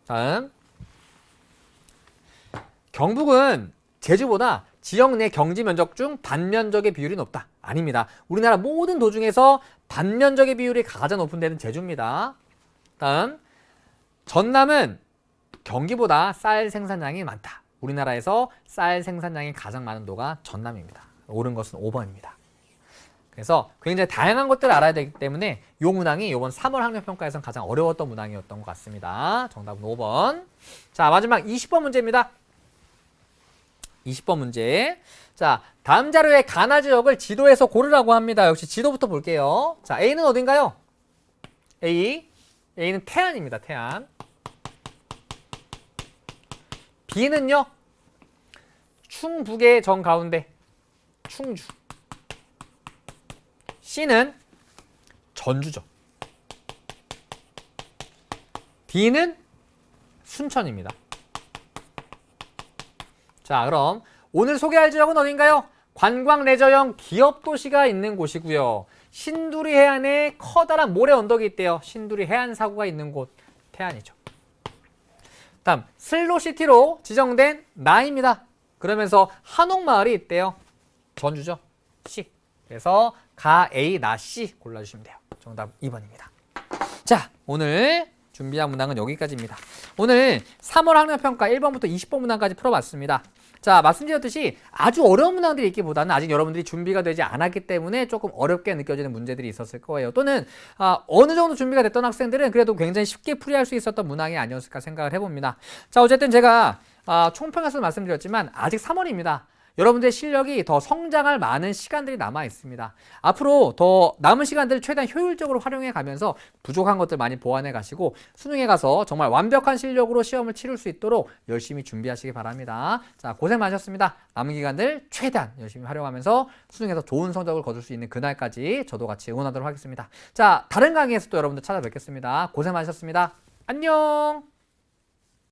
다음, 경북은 제주보다 지역 내 경지 면적 중 반면적의 비율이 높다. 아닙니다. 우리나라 모든 도 중에서 반면적의 비율이 가장 높은 데는 제주입니다. 다음, 전남은 경기보다 쌀 생산량이 많다. 우리나라에서 쌀 생산량이 가장 많은 도가 전남입니다. 옳은 것은 5번입니다. 그래서 굉장히 다양한 것들을 알아야 되기 때문에 이 문항이 이번 3월 학력평가에서는 가장 어려웠던 문항이었던 것 같습니다. 정답은 5번. 자, 마지막 20번 문제입니다. 20번 문제. 자, 다음 자료의 가나 지역을 지도에서 고르라고 합니다. 역시 지도부터 볼게요. 자, A는 어딘가요? A는 태안입니다. 태안. B는요? 충북의 정가운데 충주. C는 전주죠. D는 순천입니다. 자, 그럼 오늘 소개할 지역은 어딘가요? 관광 레저형 기업 도시가 있는 곳이고요. 신두리 해안에 커다란 모래 언덕이 있대요. 신두리 해안 사고가 있는 곳 태안이죠. 다음, 슬로시티로 지정된 나입니다. 그러면서 한옥마을이 있대요. 전주죠. C. 그래서 가 A, 나 C 골라주시면 돼요. 정답 2번입니다. 자, 오늘 준비한 문항은 여기까지입니다. 오늘 3월 학력평가 1번부터 20번 문항까지 풀어봤습니다. 자, 말씀드렸듯이 아주 어려운 문항들이 있기보다는 아직 여러분들이 준비가 되지 않았기 때문에 조금 어렵게 느껴지는 문제들이 있었을 거예요. 또는 어느 정도 준비가 됐던 학생들은 그래도 굉장히 쉽게 풀이할 수 있었던 문항이 아니었을까 생각을 해봅니다. 자, 어쨌든 제가 총평에서 말씀드렸지만 아직 3월입니다. 여러분들의 실력이 더 성장할 많은 시간들이 남아 있습니다. 앞으로 더 남은 시간들을 최대한 효율적으로 활용해 가면서 부족한 것들 많이 보완해 가시고 수능에 가서 정말 완벽한 실력으로 시험을 치를 수 있도록 열심히 준비하시기 바랍니다. 자, 고생 많으셨습니다. 남은 기간들 최대한 열심히 활용하면서 수능에서 좋은 성적을 거둘 수 있는 그날까지 저도 같이 응원하도록 하겠습니다. 자, 다른 강의에서 또 여러분들 찾아뵙겠습니다. 고생 많으셨습니다. 안녕!